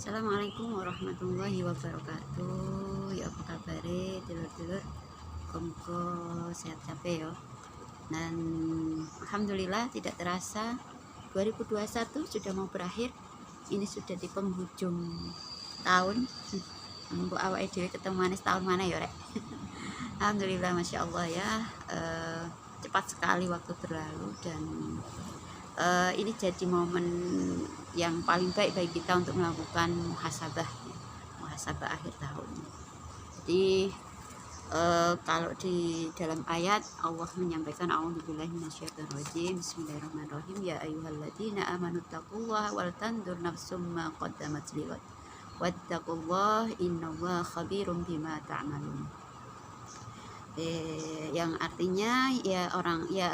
Assalamualaikum warahmatullahi wabarakatuh. Ya apa kabar dulur-dulur? Muga sehat kabeh ya. Dan alhamdulillah tidak terasa 2021 sudah mau berakhir. Ini sudah di penghujung tahun. Mbok awake dhewe ketemu manis tahun mana ya, Rek? Alhamdulillah, masya Allah ya. Cepat sekali waktu berlalu dan ini jadi momen yang paling baik bagi kita untuk melakukan muhasabah akhir tahun. Jadi kalau di dalam ayat Allah menyampaikan a'udzubillahi minasyaitonirrajim, bismillahirrahmanirrahim, ya ayyuhalladzina amanu taqullaha wal tandur nafsum ma qaddamat lighad wattaqullaha innallaha khabirum bima ta'malun. Yang artinya ya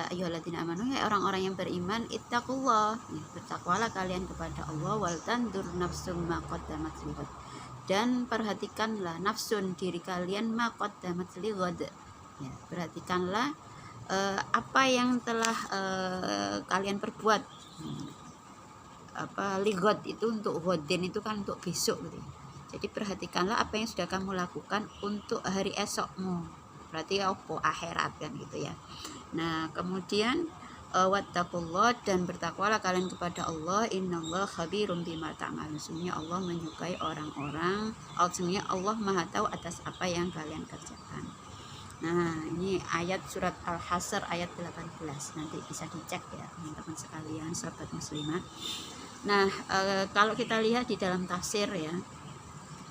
ayyuhalladzina amanu, ya orang-orang yang beriman, ittaqullah, ya, bertakwalah kalian kepada Allah, wal tandur nafsum ma qaddamat lighad, dan perhatikanlah nafsun diri kalian ma qaddamat lighad, ya, perhatikanlah apa yang telah kalian perbuat. Lighad itu untuk godin, itu kan untuk besok gitu. Jadi perhatikanlah apa yang sudah kamu lakukan untuk hari esokmu, berarti apa, akhirat kan gitu ya. Nah kemudian wattaqullah, dan bertakwalah kalian kepada Allah, innallaha khabirum bima ta'malun, sesungguhnya Allah menyukai orang-orang, sesungguhnya Allah maha tahu atas apa yang kalian kerjakan. Nah ini ayat surat Al-Hasr ayat 18, nanti bisa dicek ya teman-teman sekalian, sahabat muslimah. Nah kalau kita lihat di dalam tafsir ya,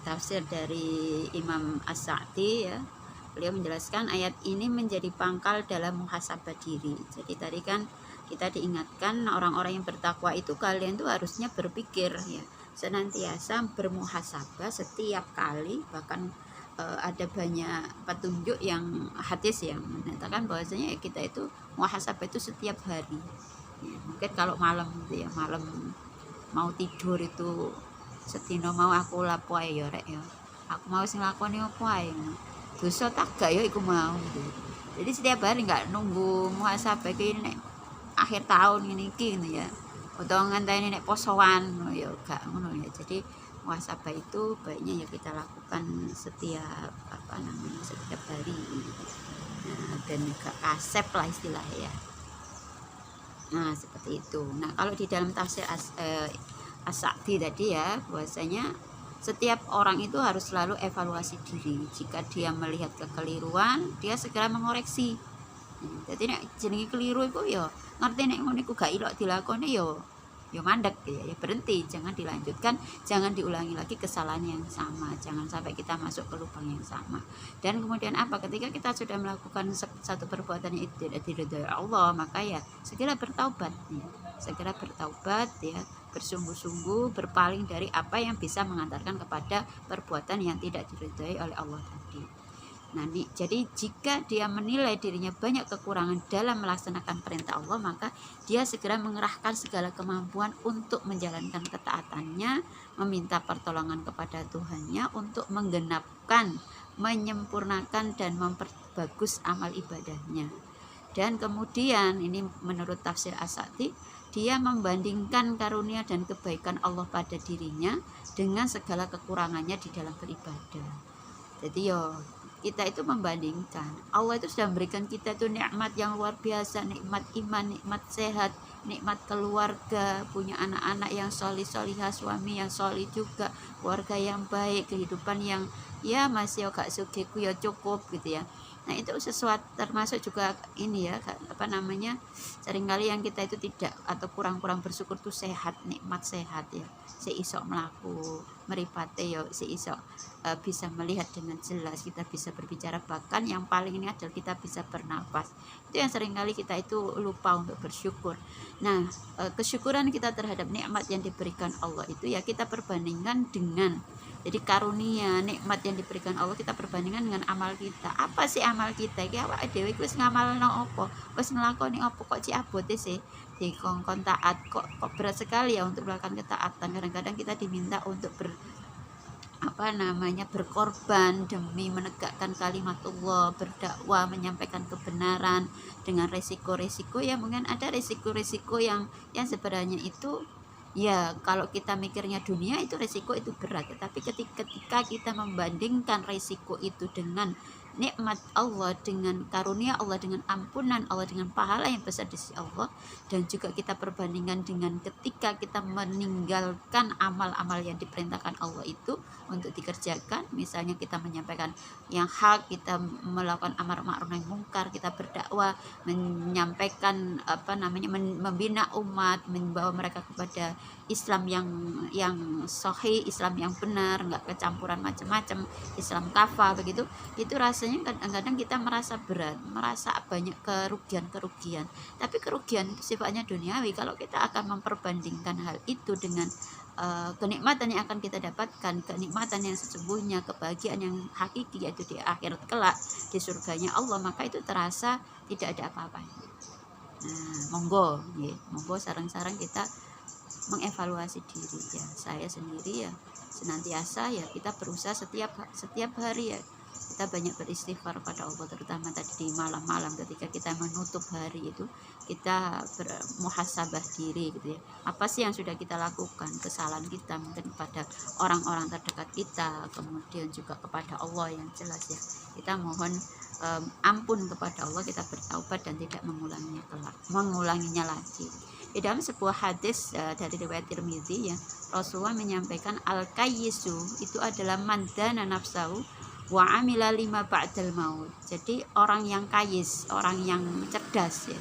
tafsir dari Imam As-Sa'di ya, beliau menjelaskan ayat ini menjadi pangkal dalam muhasabah diri. Jadi tadi kan kita diingatkan orang-orang yang bertakwa itu kalian tuh harusnya berpikir ya, senantiasa bermuhasabah setiap kali. Bahkan ada banyak petunjuk yang hadis yang menyatakan bahwasanya kita itu muhasabah itu setiap hari ya. Mungkin kalau malam gitu ya, malam mau tidur itu setino mau aku lapo ae ya, Rek ya, aku mau sing lakoni opo ae, dosa tak gak ya iku mau gitu. Jadi setiap hari nggak nunggu muhasabah iki nek akhir tahun ini gitu ya, atau ngenteni nek posoan ya gak ngono ya. Jadi muhasabah itu baiknya ya kita lakukan setiap setiap hari. Nah, dan gak kasep lah istilahnya ya. Nah seperti itu. Nah kalau di dalam tafsir As-Sa'di tadi ya, bahwasanya setiap orang itu harus selalu evaluasi diri. Jika dia melihat kekeliruan, dia segera mengoreksi. Jadi nek jenenge keliru iku ya ngerti nek ngono iku gak ilok dilakoni ya mandek ya berhenti, jangan dilanjutkan, jangan diulangi lagi kesalahan yang sama, jangan sampai kita masuk ke lubang yang sama. Dan kemudian apa, ketika kita sudah melakukan satu perbuatan yang tidak diridhoi Allah, maka ya segera bertaubat ya, bersungguh-sungguh berpaling dari apa yang bisa mengantarkan kepada perbuatan yang tidak diridhoi oleh Allah tadi. Nah, jadi jika dia menilai dirinya banyak kekurangan dalam melaksanakan perintah Allah, maka dia segera mengerahkan segala kemampuan untuk menjalankan ketaatannya, meminta pertolongan kepada Tuhannya untuk menggenapkan, menyempurnakan dan memperbagus amal ibadahnya. Dan kemudian ini menurut tafsir As-Sa'di, dia membandingkan karunia dan kebaikan Allah pada dirinya dengan segala kekurangannya di dalam beribadah. Jadi kita itu membandingkan, Allah itu sudah memberikan kita itu nikmat yang luar biasa, nikmat iman, nikmat sehat, nikmat keluarga, punya anak-anak yang solih-solihah, suami yang solih juga, keluarga yang baik, kehidupan yang ya masih gak sugiku ya cukup gitu ya. Nah itu sesuatu termasuk juga ini ya, seringkali yang kita itu tidak atau kurang bersyukur tuh sehat, nikmat sehat ya, seisok melaku meripate ya, seisok bisa melihat dengan jelas, kita bisa berbicara, bahkan yang paling ini adalah kita bisa bernapas. Itu yang seringkali kita itu lupa untuk bersyukur. Nah kesyukuran kita terhadap nikmat yang diberikan Allah itu ya kita perbandingkan dengan, jadi karunia nikmat yang diberikan Allah kita perbandingkan dengan amal kita. Apa sih amal kita? Iki awake dhewe wis ngamalno apa? Wis nglakoni apa kok cik abote sih dikongkon taat, kok berat sekali ya untuk melakukan ketaatan. Kadang-kadang kita diminta untuk berkorban demi menegakkan kalimatullah, berdakwah, menyampaikan kebenaran dengan resiko-resiko ya, mungkin ada resiko-resiko yang sebenarnya itu Ya, kalau kita mikirnya dunia itu resiko itu berat, tapi ketika kita membandingkan resiko itu dengan nikmat Allah, dengan karunia Allah, dengan ampunan Allah, dengan pahala yang besar di sisi Allah, dan juga kita perbandingkan dengan ketika kita meninggalkan amal-amal yang diperintahkan Allah itu untuk dikerjakan, misalnya kita menyampaikan yang hak, kita melakukan amar ma'ruf nahi mungkar, kita berdakwah, menyampaikan membina umat, membawa mereka kepada Islam yang sahih, Islam yang benar, nggak kecampuran macam-macam, Islam kafah begitu. Itu rasanya kadang-kadang kita merasa berat, merasa banyak kerugian. Tapi kerugian itu sifatnya duniawi. Kalau kita akan memperbandingkan hal itu dengan kenikmatan yang akan kita dapatkan, kenikmatan yang sesungguhnya, kebahagiaan yang hakiki, yaitu di akhirat kelak di surganya Allah, maka itu terasa tidak ada apa-apa. Nah, monggo sarang-sarang kita mengevaluasi diri ya. Saya sendiri ya senantiasa ya kita berusaha setiap hari ya kita banyak beristighfar pada Allah, terutama tadi di malam-malam ketika kita menutup hari itu kita bermuhasabah diri gitu ya. Apa sih yang sudah kita lakukan, kesalahan kita mungkin kepada orang-orang terdekat kita, kemudian juga kepada Allah yang jelas ya. Kita mohon ampun kepada Allah, kita bertaubat dan tidak mengulanginya lagi. Di dalam sebuah hadis dari riwayat Tirmidzi ya, Rasulullah menyampaikan al-kayyisu itu adalah man dana nafsahu wa amila lima ba'dal maut. Jadi orang yang kayis, orang yang cerdas ya.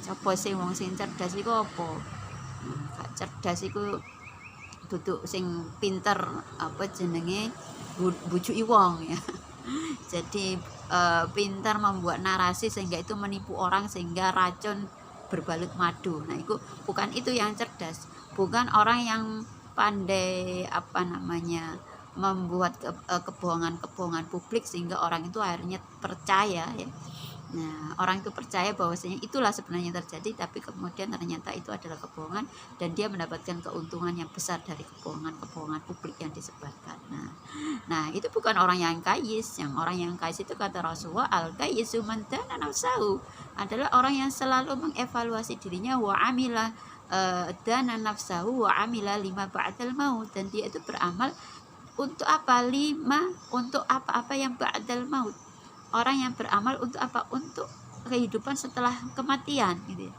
Sapa sing wong sing cerdas iku apa? Gak cerdas iku duduk sing pinter apa jenenge bujuki wong ya. Jadi pintar membuat narasi sehingga itu menipu orang sehingga racun berbalut madu. Nah, itu bukan itu yang cerdas. Bukan orang yang pandai membuat kebohongan publik sehingga orang itu akhirnya percaya ya. Nah, orang itu percaya bahwasanya itulah sebenarnya terjadi, tapi kemudian ternyata itu adalah kebohongan dan dia mendapatkan keuntungan yang besar dari kebohongan publik yang disebarkan. Nah, itu bukan orang yang kayis. Yang orang yang kayis itu kata Rasulullah, al-kayyisu man dana nafsahu, adalah orang yang selalu mengevaluasi dirinya wa amila dana nafsahu wa amila lima ba'dal maut, dan dia itu beramal untuk apa? Untuk apa-apa yang ba'dal maut. Orang yang beramal untuk apa? Untuk kehidupan setelah kematian gitu.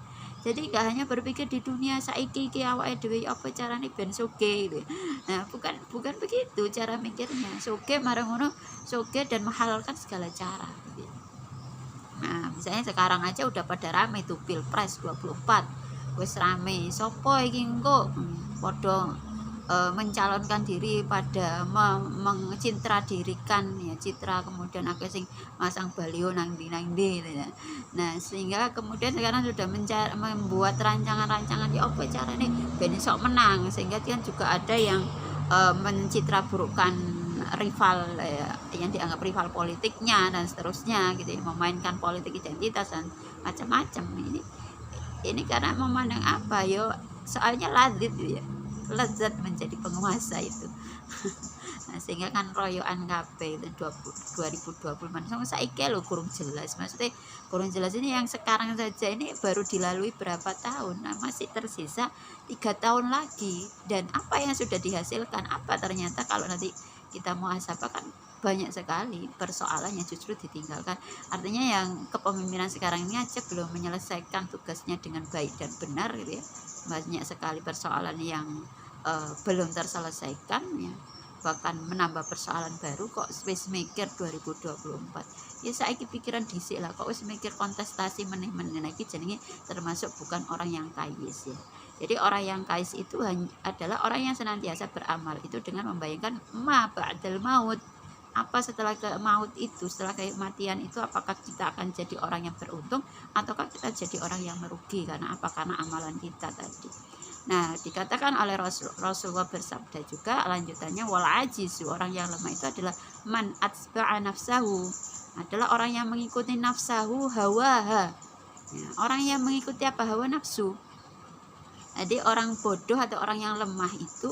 Jadi gak hanya berpikir di dunia saiki iki awake dhewe apa carane ben sugih gitu. Nah, bukan begitu cara mikirnya. Sugih marang ngono, sugih dan menghalalkan segala cara gitu. Nah, misalnya sekarang aja udah pada rame tuh Pilpres 24. Wis rame, sopo iki engko padha mencalonkan diri pada mencitra dirikan ya citra, kemudian akeh sing masang baliho nang ndi gitu ya. Nah, sehingga kemudian sekarang sudah membuat rancangan-rancangan ya apa carane ben iso menang, sehingga kan juga ada yang mencitra burukkan rival yang dianggap rival politiknya dan seterusnya gitu ya, memainkan politik identitas dan macam-macam. Ini karena memandang apa yo, soalnya lazat gitu ya, lezat menjadi penguasa itu. Nah, sehingga kan royoan kabeh itu 2020 sama saiki lho kurang jelas. Maksudnya kurang jelas ini yang sekarang saja ini baru dilalui berapa tahun. Nah, masih tersisa 3 tahun lagi, dan apa yang sudah dihasilkan, apa ternyata kalau nanti kita muhasabah kan banyak sekali persoalannya justru ditinggalkan. Artinya yang kepemimpinan sekarang ini aja belum menyelesaikan tugasnya dengan baik dan benar gitu ya. Banyak sekali persoalan yang belum terselesaikan ya, bahkan menambah persoalan baru. Kok wis mikir 2024 ya, saiki pikiran dhisik lah, kok wis mikir kontestasi meneh-meneh iki jenenge termasuk bukan orang yang kayis ya. Jadi orang yang kayis itu adalah orang yang senantiasa beramal itu dengan membayangkan ma ba'dal maut, apa setelah maut itu, setelah kematian itu, apakah kita akan jadi orang yang beruntung ataukah kita jadi orang yang merugi. Karena apa? Karena amalan kita tadi. Nah, dikatakan oleh Rasulullah bersabda juga lanjutannya, wal ajizu, orang yang lemah itu adalah man atsba'a nafsahu, adalah orang yang mengikuti nafsahu hawaha ya, orang yang mengikuti apa? Hawa nafsu. Jadi orang bodoh atau orang yang lemah itu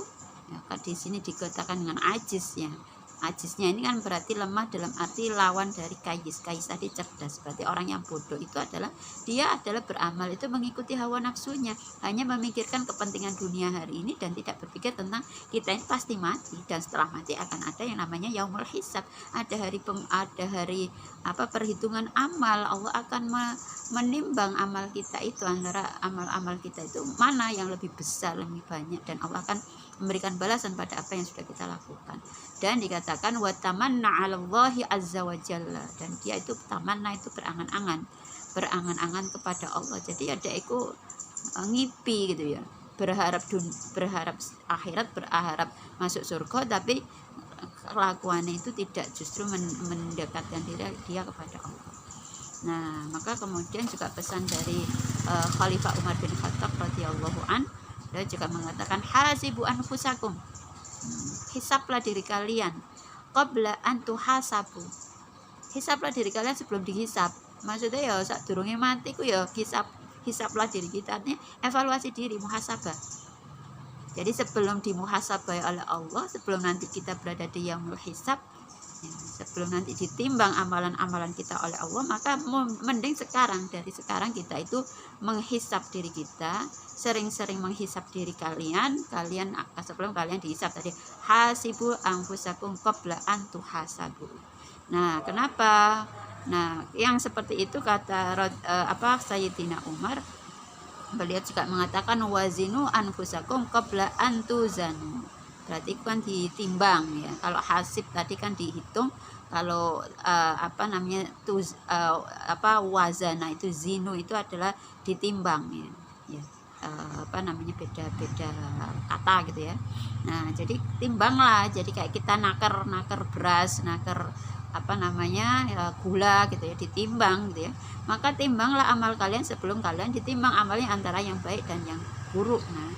ya, di sini dikatakan dengan ajiz ya. Ajiznya ini kan berarti lemah dalam arti lawan dari kayis. Kayis tadi cerdas, berarti orang yang bodoh itu adalah dia adalah beramal itu mengikuti hawa nafsunya, hanya memikirkan kepentingan dunia hari ini dan tidak berpikir tentang kita ini pasti mati, dan setelah mati akan ada yang namanya yaumul hisab, ada hari perhitungan amal. Allah akan menimbang amal kita itu, antara amal-amal kita itu mana yang lebih besar, lebih banyak, dan Allah akan memberikan balasan pada apa yang sudah kita lakukan. Dan dikatakan wa tamanna 'alallahi azza wa jalla, dan dia itu tamanna itu berangan-angan kepada Allah. Jadi ada iku ngipi gitu ya, berharap akhirat, berharap masuk surga, tapi kelakuannya itu tidak justru mendekatkan dia kepada Allah. Nah, maka kemudian juga pesan dari Khalifah Umar bin Khattab radhiyallahu an, dia juga mengatakan hasibu anfusakum, hisablah diri kalian qabla an tuhasabu, hisablah diri kalian sebelum dihisab. Maksudnya ya saat durunge mati ku ya hisablah diri kita, artinya evaluasi diri, muhasabah. Jadi sebelum dimuhasabah oleh Allah, sebelum nanti kita berada di yaumul hisab, sebelum nanti ditimbang amalan-amalan kita oleh Allah, maka mending dari sekarang kita itu menghisap diri kita, sering-sering menghisap diri kalian sebelum kalian dihisap tadi. Hasibu anfusakum qabla an tuhasabu. Nah, kenapa? Nah, yang seperti itu kata Sayyidina Umar, beliau juga mengatakan wazinu anfusakum qabla an tuzanu. Berarti kan ditimbang ya. Kalau hasib tadi kan dihitung, kalau wazana itu zinu itu adalah ditimbang ya. Beda-beda kata gitu ya. Nah, jadi timbanglah. Jadi kayak kita nakar beras, nakar gula gitu ya, ditimbang gitu ya. Maka timbanglah amal kalian sebelum kalian ditimbang amalnya antara yang baik dan yang buruk. Nah,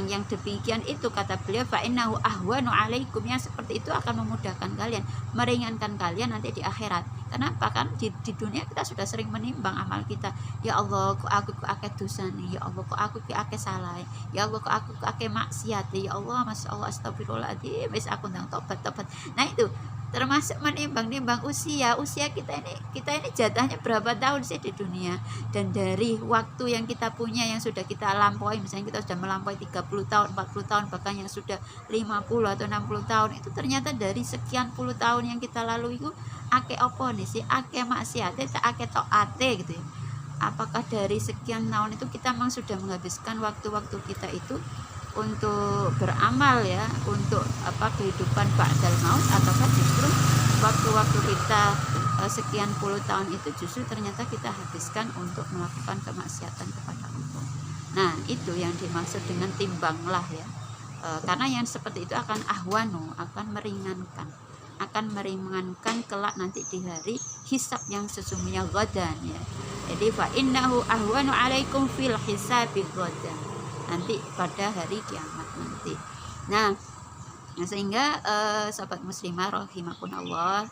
yang demikian itu kata beliau fa innahu ahwanu alaikum, yang seperti itu akan memudahkan kalian, meringankan kalian nanti di akhirat. Kenapa? Kan di dunia kita sudah sering menimbang amal kita. Ya Allah, kok aku akeh dosa nih. Ya Allah, kok aku akeh salah. Ya Allah, kok aku akeh maksiat. Ya Allah, masyaallah, astagfirullahaladzim, wis aku ndang tobat. Nah, itu termasuk menimbang-nimbang usia kita ini jatahnya berapa tahun sih di dunia, dan dari waktu yang kita punya yang sudah kita lampaui, misalnya kita sudah melampaui 30 tahun, 40 tahun, bahkan yang sudah 50 atau 60 tahun, itu ternyata dari sekian puluh tahun yang kita lalui itu ake opo nih sih, ake maksiate, ake taate gitu ya. Apakah dari sekian tahun itu kita memang sudah menghabiskan waktu-waktu kita itu untuk beramal ya, untuk kehidupan ba'dal maut, ataukah justru waktu-waktu kita sekian puluh tahun itu justru ternyata kita habiskan untuk melakukan kemaksiatan kepada Allah. Nah, itu yang dimaksud dengan timbanglah ya. Karena yang seperti itu akan ahwanu, akan meringankan kelak nanti di hari hisab yang sesungguhnya ghadan ya. Jadi fa innahu ahwanu alaikum fil hisabi ghadan, nanti pada hari kiamat nanti. Nah, sehingga sahabat muslimah rahimakumullah,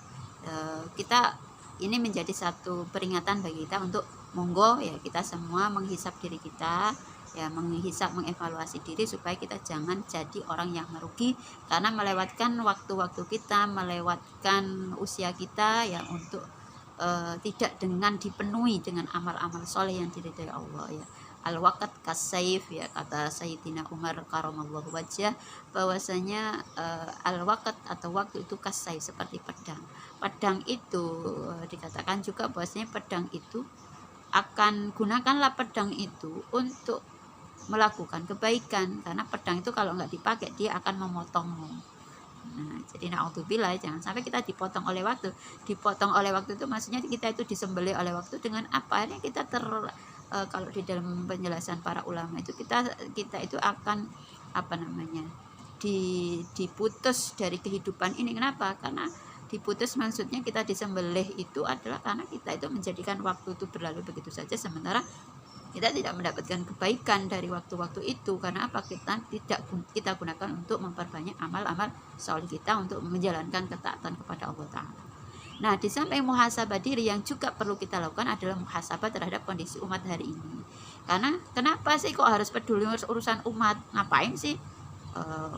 kita ini menjadi satu peringatan bagi kita untuk monggo ya, kita semua menghisap diri kita ya, mengevaluasi diri supaya kita jangan jadi orang yang merugi karena melewatkan waktu-waktu kita, melewatkan usia kita ya, untuk tidak dengan dipenuhi dengan amal-amal soleh yang diridhai Allah ya. Al-waqt kasayf ya, kata Sayyidina Umar karamallahu wajah, bahwasanya al-waqt atau waktu itu kasayf, seperti pedang. Pedang itu dikatakan juga bahwasanya pedang itu gunakanlah pedang itu untuk melakukan kebaikan, karena pedang itu kalau nggak dipakai dia akan memotongmu. Nah, jadi na'udzubillah, jangan sampai kita dipotong oleh waktu. Dipotong oleh waktu itu maksudnya kita itu disembelih oleh waktu dengan apa? Akhirnya kita kalau di dalam penjelasan para ulama itu kita itu akan diputus dari kehidupan ini. Kenapa? Karena diputus maksudnya kita disembelih itu adalah karena kita itu menjadikan waktu itu berlalu begitu saja, sementara kita tidak mendapatkan kebaikan dari waktu-waktu itu. Karena apa? Kita gunakan untuk memperbanyak amal-amal soleh kita, untuk menjalankan ketaatan kepada Allah Ta'ala. Nah, di samping muhasabah diri yang juga perlu kita lakukan adalah muhasabah terhadap kondisi umat hari ini. Karena kenapa sih kok harus peduli urusan umat? Ngapain sih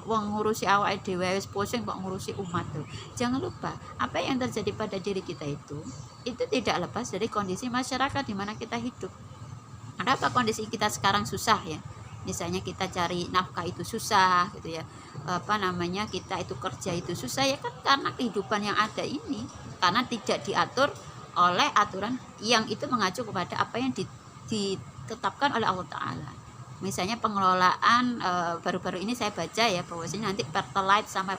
wong ngurusi awake dhewe wis pusing kok ngurusi umat tuh. Jangan lupa apa yang terjadi pada diri kita itu tidak lepas dari kondisi masyarakat di mana kita hidup. Kenapa kondisi kita sekarang susah ya? Misalnya kita cari nafkah itu susah gitu ya. Kita itu kerja itu susah ya kan karena kehidupan yang ada ini, karena tidak diatur oleh aturan yang itu mengacu kepada apa yang ditetapkan oleh Allah Ta'ala. Misalnya pengelolaan baru-baru ini saya baca ya bahwasanya nanti Pertalite sama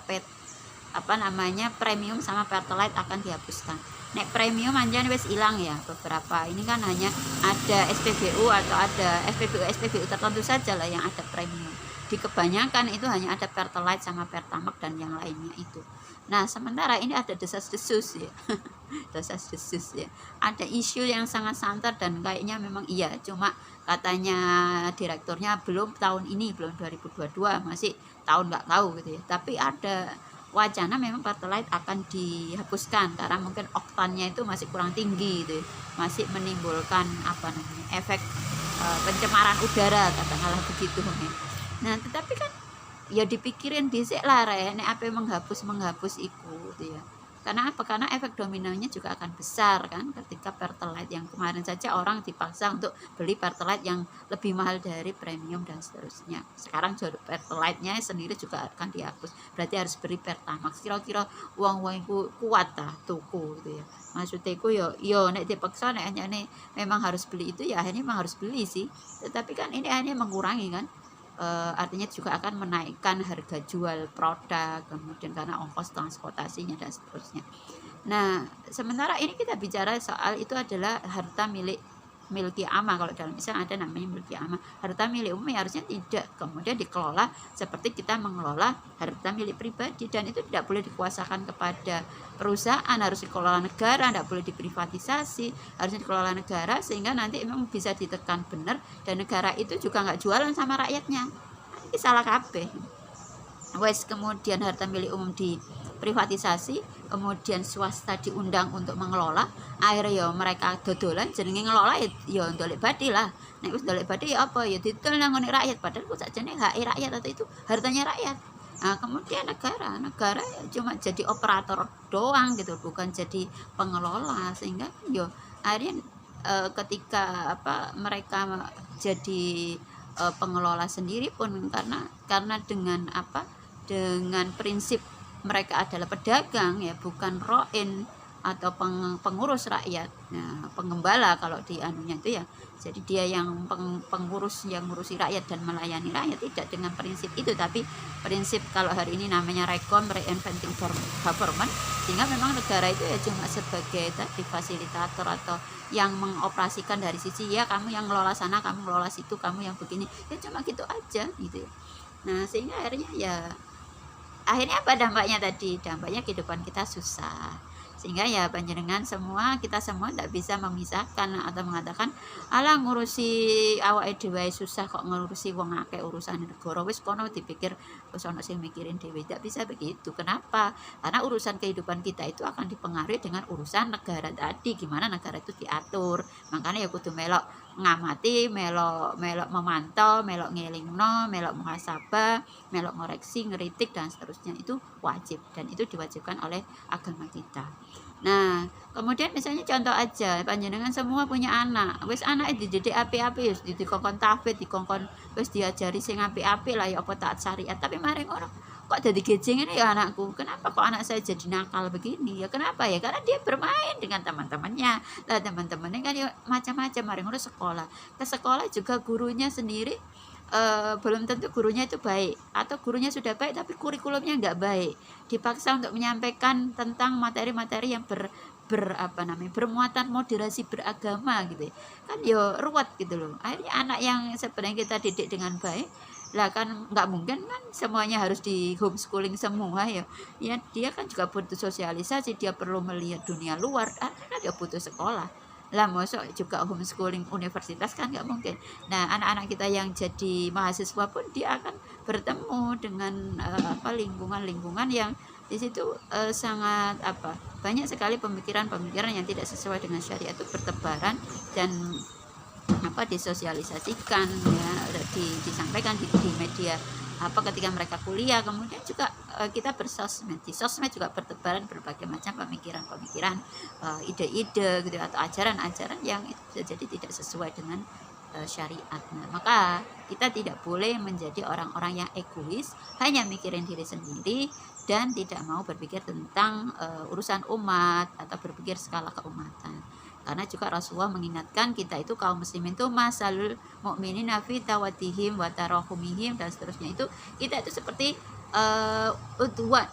premium sama Pertalite akan dihapuskan. Nek premium anjan wis hilang ya beberapa. Ini kan hanya ada SPBU atau ada SPBU tertentu saja lah yang ada premium. Di kebanyakan itu hanya ada Pertalite sama Pertamax dan yang lainnya itu. Nah, sementara ini ada desas-desus ya. Desas-desus ya. Ada isu yang sangat santer dan kayaknya memang iya, cuma katanya direkturnya belum tahun ini, belum 2022, masih tahun nggak tahu gitu ya. Tapi ada wacana memang Pertalite akan dihapuskan karena mungkin oktannya itu masih kurang tinggi gitu ya. Masih menimbulkan efek pencemaran udara katakanlah begitu ya. Nah, tetapi kan ya dipikirin dhisik lah nek apa menghapus iku gitu ya. Karena apa? Karena efek dominonya juga akan besar kan ketika Pertalite yang kemarin saja orang dipaksa untuk beli Pertalite yang lebih mahal dari premium dan seterusnya. Sekarang Pertalite-nya sendiri juga akan dihapus. Berarti harus beli Pertamax. Kira-kira uang-uang itu kuat tuku gitu ya. Maksudnya itu yo nek dipaksa nek memang harus beli itu ya akhirnya memang harus beli sih. Tetapi kan ini hanya mengurangi kan. Artinya juga akan menaikkan harga jual produk, kemudian karena ongkos transportasinya dan seterusnya. Nah, sementara ini kita bicara soal itu adalah harta milki amah. Kalau dalam Islam ada namanya milki amah. Harta milik umum harusnya tidak kemudian dikelola seperti kita mengelola harta milik pribadi, dan itu tidak boleh dikuasakan kepada perusahaan, harus dikelola negara, tidak boleh diprivatisasi, harusnya dikelola negara sehingga nanti memang bisa ditekan benar dan negara itu juga nggak jualan sama rakyatnya. Ini salah kabeh. Wes kemudian harta milik umum diprivatisasi, kemudian swasta diundang untuk mengelola, akhirnya ya mereka dodolan jenenge ngelola ya ndolek badi lah. Nek wis ndolek badi ya apa ya didol nang ngene rakyat, padahal kok sakjane hak rakyat atau itu hartanya rakyat. Nah, kemudian negara ya cuma jadi operator doang gitu, bukan jadi pengelola, sehingga ya akhirnya ketika mereka jadi pengelola sendiri pun karena dengan prinsip mereka adalah pedagang ya, bukan roin atau pengurus rakyat. Nah, pengembala kalau di anunya itu ya. Jadi dia yang pengurus yang ngurusi rakyat dan melayani rakyat, tidak dengan prinsip itu, tapi prinsip kalau hari ini namanya reinventing government, sehingga memang negara itu ya cuma sebagai tadi fasilitator atau yang mengoperasikan dari sisi ya kamu yang ngelola sana, kamu ngelola situ, kamu yang begini, ya cuma gitu aja gitu ya. Nah, sehingga akhirnya apa dampaknya tadi? Dampaknya kehidupan kita susah. Sehingga ya panjenengan kita semua tidak bisa memisahkan atau mengatakan alah ngurusi awake dhewe susah kok ngurusi wong akeh urusan negara, wis kono dipikir wis ana sing mikirin dhewe. Tidak bisa begitu. Kenapa? Karena urusan kehidupan kita itu akan dipengaruhi dengan urusan negara tadi, gimana negara itu diatur. Makanya ya kudu melok ngamati, melok memantau, melok ngelingno, melok muhasabah, melok ngoreksi, ngeritik dan seterusnya, itu wajib dan itu diwajibkan oleh agama kita. Nah, kemudian misalnya contoh aja, panjenengan semua punya anak, wis anak dididik api-api, wis dikongkon tahfidz, dikongkon wis diajari sing api-api lah ya apa taat syariat, tapi mari ngono kok jadi gejeng ini ya anakku, kenapa kok anak saya jadi nakal begini ya? Kenapa ya? Karena dia bermain dengan teman-temannya lah, teman-temannya kan ya macam-macam. Mari ngono sekolah, ke sekolah juga gurunya sendiri belum tentu gurunya itu baik, atau gurunya sudah baik tapi kurikulumnya nggak baik, dipaksa untuk menyampaikan tentang materi-materi yang bermuatan moderasi beragama gitu kan, ya ruwet gitu loh. Akhirnya anak yang sebenarnya kita didik dengan baik lah kan nggak mungkin kan semuanya harus di homeschooling semua ya dia kan juga butuh sosialisasi, dia perlu melihat dunia luar, karena dia butuh sekolah lah. Masuk juga homeschooling universitas kan nggak mungkin. Nah, anak-anak kita yang jadi mahasiswa pun dia akan bertemu dengan lingkungan yang di situ sangat banyak sekali pemikiran-pemikiran yang tidak sesuai dengan syariat itu bertebaran dan disosialisasikan ya, disampaikan di media apa ketika mereka kuliah. Kemudian juga kita bersosmed, di sosmed juga bertebaran berbagai macam pemikiran-pemikiran, ide-ide gitu atau ajaran-ajaran yang itu bisa jadi tidak sesuai dengan syariat. Nah, maka kita tidak boleh menjadi orang-orang yang egois, hanya mikirin diri sendiri dan tidak mau berpikir tentang urusan umat atau berpikir skala keumatan. Karena juga Rasulullah mengingatkan kita itu kaum muslimin itu masalul mukminina fi tawadihim wa tarahumihim dan seterusnya, itu kita itu seperti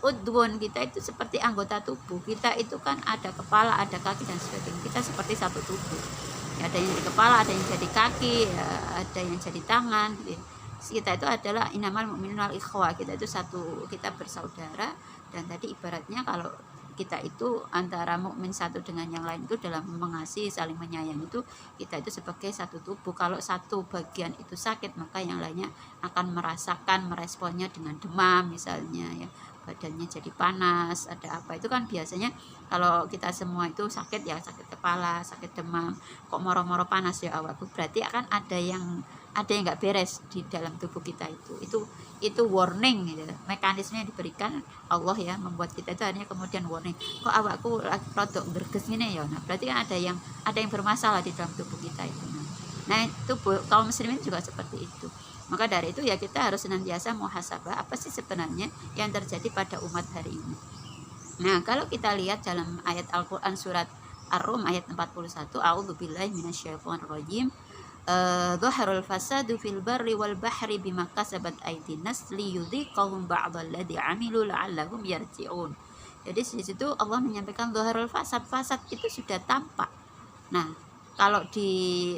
udwun kita itu seperti anggota tubuh kita itu kan ada kepala, ada kaki dan sebagainya. Kita seperti satu tubuh ya, ada yang jadi kepala, ada yang jadi kaki ya, ada yang jadi tangan gitu. Kita itu adalah inamal mu'minun wal ikhwah, kita itu satu, kita bersaudara. Dan tadi ibaratnya kalau kita itu antara mukmin satu dengan yang lain itu dalam mengasihi, saling menyayangi, itu kita itu sebagai satu tubuh. Kalau satu bagian itu sakit, maka yang lainnya akan merasakan, meresponnya dengan demam misalnya ya, badannya jadi panas, ada apa, itu kan biasanya kalau kita semua itu sakit ya, sakit kepala, sakit demam, kok moro-moro panas ya awakku, berarti akan ada yang nggak beres di dalam tubuh kita itu warning gitu. Mekanisme yang diberikan Allah ya, membuat kita itu akhirnya kemudian warning, kok awakku produk gerges ini ya, nah berarti kan ada yang bermasalah di dalam tubuh kita itu. Nah itu kaum muslimin juga seperti itu. Maka dari itu ya kita harus senantiasa muhasabah, apa sih sebenarnya yang terjadi pada umat hari ini. Nah kalau kita lihat dalam ayat Al-Quran surat Ar-Rum ayat 41, a'udzubillahi minasyaitonirrajim, dhaharul fasadu fil barri wal bahri bima kasabat aydin nas liyudhiqahum ba'dalladzi 'amilu la'allahum yarji'un. Jadi di situ Allah menyampaikan dhaharul fasad, fasad itu sudah tampak. Nah, kalau di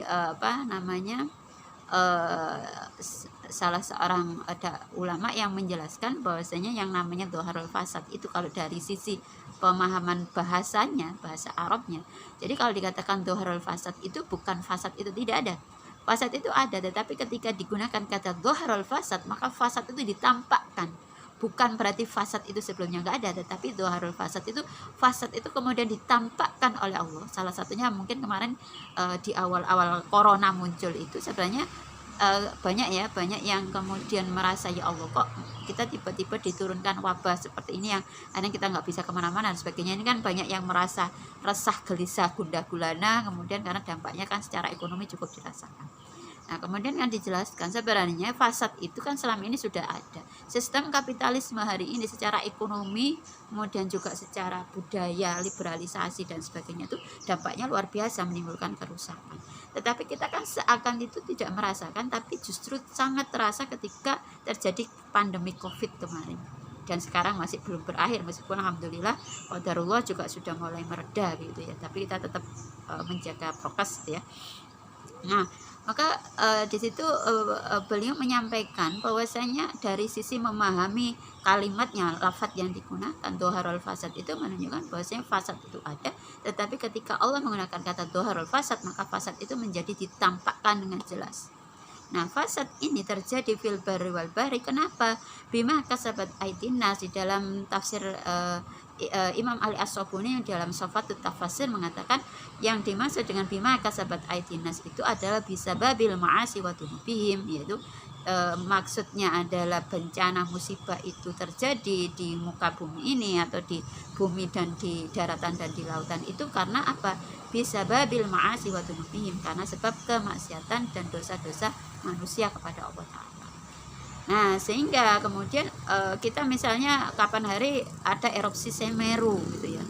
salah seorang ada ulama yang menjelaskan bahwasanya yang namanya dhaharul fasad itu kalau dari sisi pemahaman bahasanya, bahasa Arabnya. Jadi kalau dikatakan dhaharul fasad itu bukan fasad itu tidak ada. Fasad itu ada, tetapi ketika digunakan kata dhaharul fasad, maka fasad itu ditampakkan. Bukan berarti fasad itu sebelumnya nggak ada, tetapi dhaharul fasad itu kemudian ditampakkan oleh Allah. Salah satunya mungkin kemarin di awal-awal corona muncul itu sebenarnya banyak yang kemudian merasa ya Allah, kok kita tiba-tiba diturunkan wabah seperti ini yang kadang kita nggak bisa kemana-mana dan sebagainya. Ini kan banyak yang merasa resah, gelisah, gundah gulana, kemudian karena dampaknya kan secara ekonomi cukup dirasakan. Nah kemudian kan dijelaskan sebenarnya fasad itu kan selama ini sudah ada. Sistem kapitalisme hari ini secara ekonomi, kemudian juga secara budaya, liberalisasi dan sebagainya itu dampaknya luar biasa, menimbulkan kerusakan. Tetapi kita kan seakan itu tidak merasakan, tapi justru sangat terasa ketika terjadi pandemi COVID kemarin. Dan sekarang masih belum berakhir, meskipun alhamdulillah qadarullah juga sudah mulai mereda gitu ya. Tapi kita tetap menjaga prokes gitu ya. Nah, maka di situ beliau menyampaikan bahwasanya dari sisi memahami kalimatnya, lafadz yang digunakan dhaharul fasad itu menunjukkan bahwasanya fasad itu ada, tetapi ketika Allah menggunakan kata dhaharul fasad, maka fasad itu menjadi ditampakkan dengan jelas. Nah, fasad ini terjadi fil barri wal bahri. Kenapa? Bima kasabat aydin nas. Di dalam tafsir Imam Ali As-Sobuni yang dalam Sofatut Tafasir mengatakan yang dimaksud dengan bima kasabat aydin nas itu adalah bisa babil ma'asi wa dunubihim, yaitu maksudnya adalah bencana musibah itu terjadi di muka bumi ini atau di bumi dan di daratan dan di lautan itu karena apa? Bisa babil ma'asi wa dunubihim, karena sebab kemaksiatan dan dosa-dosa manusia kepada Allah Ta'ala. Nah sehingga kemudian kita misalnya kapan hari ada erupsi Semeru gitu ya.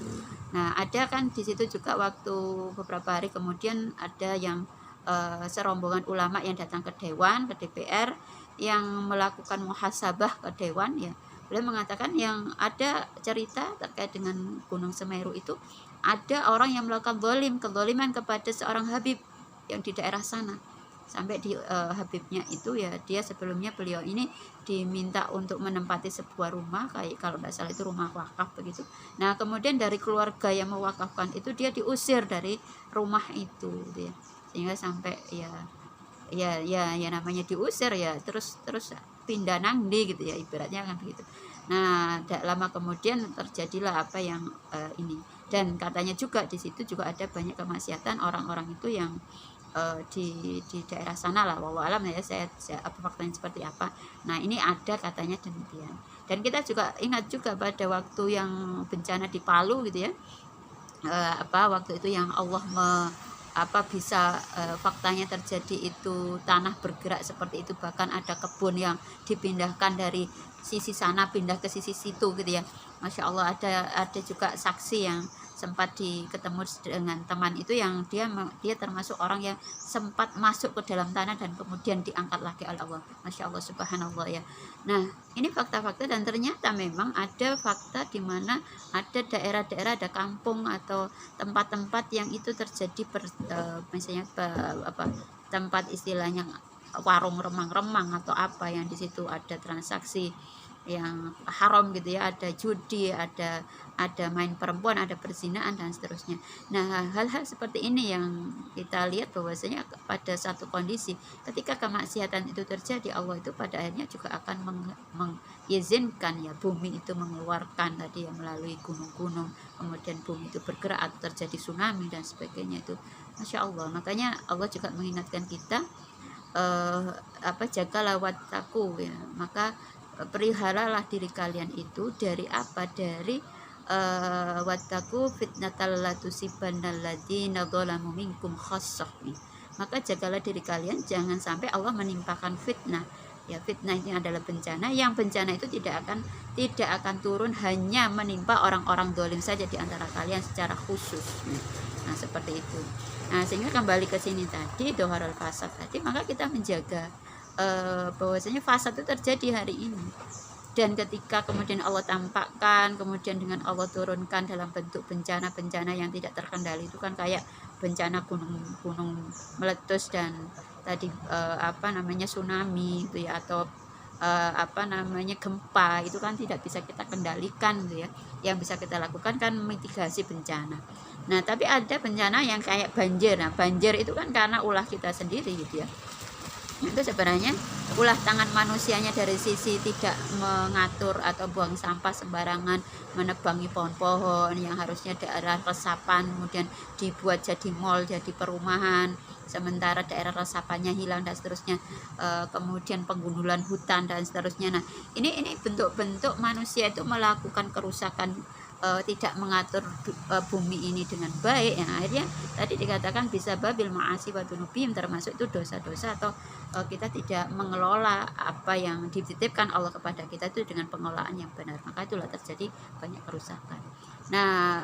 Nah ada kan di situ juga waktu beberapa hari kemudian ada yang serombongan ulama yang datang ke Dewan, ke DPR, yang melakukan muhasabah ke Dewan ya. Beliau mengatakan yang ada cerita terkait dengan Gunung Semeru itu ada orang yang melakukan kezaliman kepada seorang Habib yang di daerah sana. Sampai di Habibnya itu ya, dia sebelumnya beliau ini diminta untuk menempati sebuah rumah, kayak kalau tidak salah itu rumah wakaf begitu. Nah kemudian dari keluarga yang mewakafkan itu dia diusir dari rumah itu gitu ya. Sehingga sampai ya namanya diusir ya terus pindah nangdi gitu ya, ibaratnya kan begitu. Nah tidak lama kemudian terjadilah apa yang ini, dan katanya juga di situ juga ada banyak kemaksiatan orang-orang itu yang di daerah sana lah, wallahu alam ya, saya apa faktanya seperti apa. Nah ini ada katanya demikian. Dan kita juga ingat juga pada waktu yang bencana di Palu gitu ya, waktu itu yang Allah bisa faktanya terjadi itu tanah bergerak seperti itu, bahkan ada kebun yang dipindahkan dari sisi sana pindah ke sisi situ gitu ya. Masya Allah, ada juga saksi yang sempat ketemu dengan teman itu, yang dia termasuk orang yang sempat masuk ke dalam tanah dan kemudian diangkat lagi oleh Allah. Masya Allah, subhanallah ya. Nah ini fakta-fakta, dan ternyata memang ada fakta di mana ada daerah-daerah, ada kampung atau tempat-tempat yang itu terjadi misalnya tempat istilahnya warung remang-remang atau apa, yang di situ ada transaksi yang haram gitu ya, ada judi, ada main perempuan, ada perzinaan dan seterusnya. Nah hal-hal seperti ini yang kita lihat bahwasanya pada satu kondisi ketika kemaksiatan itu terjadi, Allah itu pada akhirnya juga akan mengizinkan ya bumi itu mengeluarkan tadi yang melalui gunung-gunung, kemudian bumi itu bergerak atau terjadi tsunami dan sebagainya itu. Masya Allah, makanya Allah juga mengingatkan kita jagalah wattaku ya, maka peliharalah diri kalian itu dari apa, dari wattaku fitnatal la tusibanna alladziina dzalamu minkum khassah. Maka jagalah diri kalian jangan sampai Allah menimpakan fitnah. Ya, fitnah ini adalah bencana, yang bencana itu tidak akan turun hanya menimpa orang-orang dolim saja di antara kalian secara khusus. Nah seperti itu. Nah sehingga kembali ke sini tadi, doharul fasad tadi, maka kita menjaga bahwasanya fasad itu terjadi hari ini, dan ketika kemudian Allah tampakkan, kemudian dengan Allah turunkan dalam bentuk bencana-bencana yang tidak terkendali, itu kan kayak bencana gunung meletus dan tadi tsunami gitu ya, atau gempa, itu kan tidak bisa kita kendalikan gitu ya. Yang bisa kita lakukan kan mitigasi bencana. Nah tapi ada bencana yang kayak banjir. Nah banjir itu kan karena ulah kita sendiri gitu ya. Itu sebenarnya ulah tangan manusianya dari sisi tidak mengatur atau buang sampah sembarangan, menebangi pohon-pohon yang harusnya daerah resapan kemudian dibuat jadi mall, jadi perumahan, sementara daerah resapannya hilang dan seterusnya, kemudian penggundulan hutan dan seterusnya. Nah ini bentuk-bentuk manusia itu melakukan kerusakan, tidak mengatur bumi ini dengan baik, ya akhirnya tadi dikatakan bisa babil ma'asi wa dunubihim, termasuk itu dosa-dosa atau kita tidak mengelola apa yang dititipkan Allah kepada kita itu dengan pengelolaan yang benar, maka itulah terjadi banyak kerusakan. Nah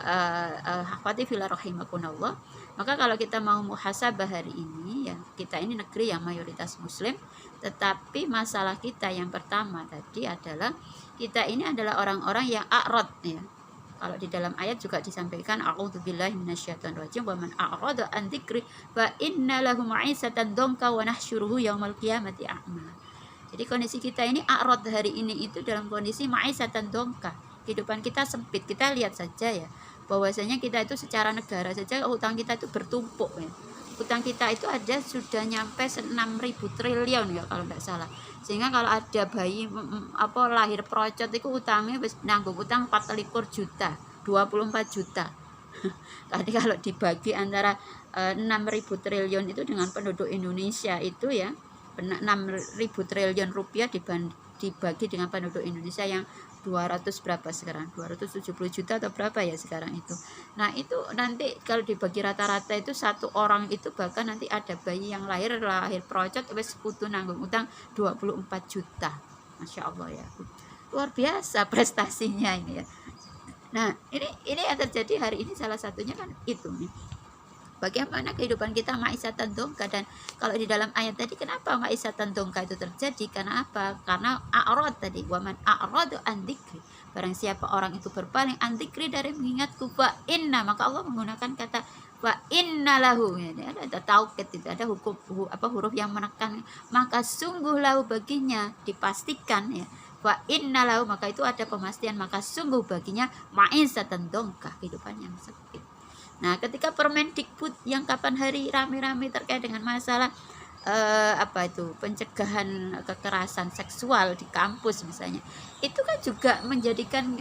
hafati fila rahimakunallah, maka kalau kita mau muhasabah hari ini ya, kita ini negeri yang mayoritas muslim, tetapi masalah kita yang pertama tadi adalah kita ini adalah orang-orang yang a'rad ya. Kalau di dalam ayat juga disampaikan a'udzubillahi minasyaitonirrajim wa man a'rada an dzikri fa inna lahu ma'isatan dhanka wa nahsyuruhu yaumal qiyamati a'ma. Jadi kondisi kita ini a'rad hari ini itu dalam kondisi ma'isatan dhanka. Kehidupan kita sempit. Kita lihat saja ya, bahwasanya kita itu secara negara saja utang kita itu bertumpuk ya. Utang kita itu ada sudah nyampe 6.000 triliun ya kalau tidak salah. Sehingga kalau ada bayi lahir procot itu utangnya nanggung utang 24 juta, 24 juta. Tadi kalau dibagi antara 6.000 triliun itu dengan penduduk Indonesia itu ya, 6.000 triliun rupiah dibagi dengan penduduk Indonesia yang 200 berapa sekarang, 270 juta atau berapa ya sekarang itu. Nah itu nanti kalau dibagi rata-rata itu satu orang itu bahkan nanti ada bayi yang lahir procot wes kudu nanggung utang 24 juta. Masya Allah ya, luar biasa prestasinya ini ya. Nah ini yang terjadi hari ini, salah satunya kan itu nih. Bagaimana kehidupan kita ma'isatan dongka, dan kalau di dalam ayat tadi kenapa ma'isatan dongka itu terjadi? Karena apa? Karena a'rad tadi, waman a'radu an dzikri, barang siapa orang itu berpaling an dzikri dari mengingatku, fa inna, maka Allah menggunakan kata fa inna lahu, ya, ada taukid itu, ada huruf yang menekan, maka sungguh lahu baginya, dipastikan ya, fa inna lahu, maka itu ada pemastian, maka sungguh baginya ma'isatan dongka, kehidupan yang sempit. Nah ketika Permendikbud yang kapan hari rame-rame terkait dengan masalah apa itu, pencegahan kekerasan seksual di kampus misalnya, itu kan juga menjadikan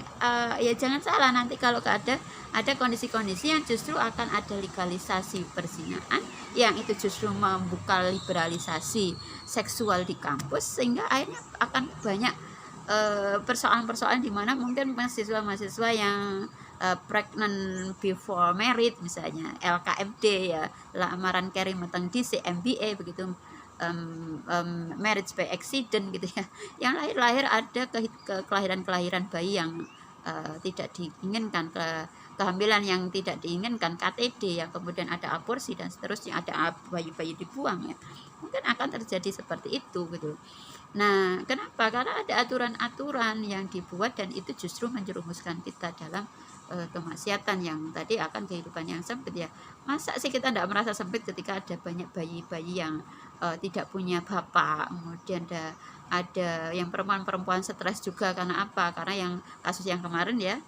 ya jangan salah, nanti kalau ada kondisi-kondisi yang justru akan ada legalisasi perzinahan yang itu justru membuka liberalisasi seksual di kampus, sehingga akhirnya akan banyak persoalan-persoalan di mana mungkin mahasiswa-mahasiswa yang pregnant before married misalnya, LKMD ya, lamaran carry meteng DC, MBA begitu, marriage by accident gitu ya, yang lahir-lahir ada kelahiran-kelahiran bayi yang tidak diinginkan, kehamilan yang tidak diinginkan, KTD, yang kemudian ada aborsi dan seterusnya, ada bayi-bayi dibuang ya, mungkin akan terjadi seperti itu gitu. Nah, kenapa? Karena ada aturan-aturan yang dibuat dan itu justru menjerumuskan kita dalam kemaksiatan yang tadi akan kehidupan yang sempit ya. Masa sih kita tidak merasa sempit ketika ada banyak bayi-bayi yang tidak punya bapak, kemudian ada yang perempuan-perempuan stres juga karena apa? Karena yang kasus yang kemarin ya,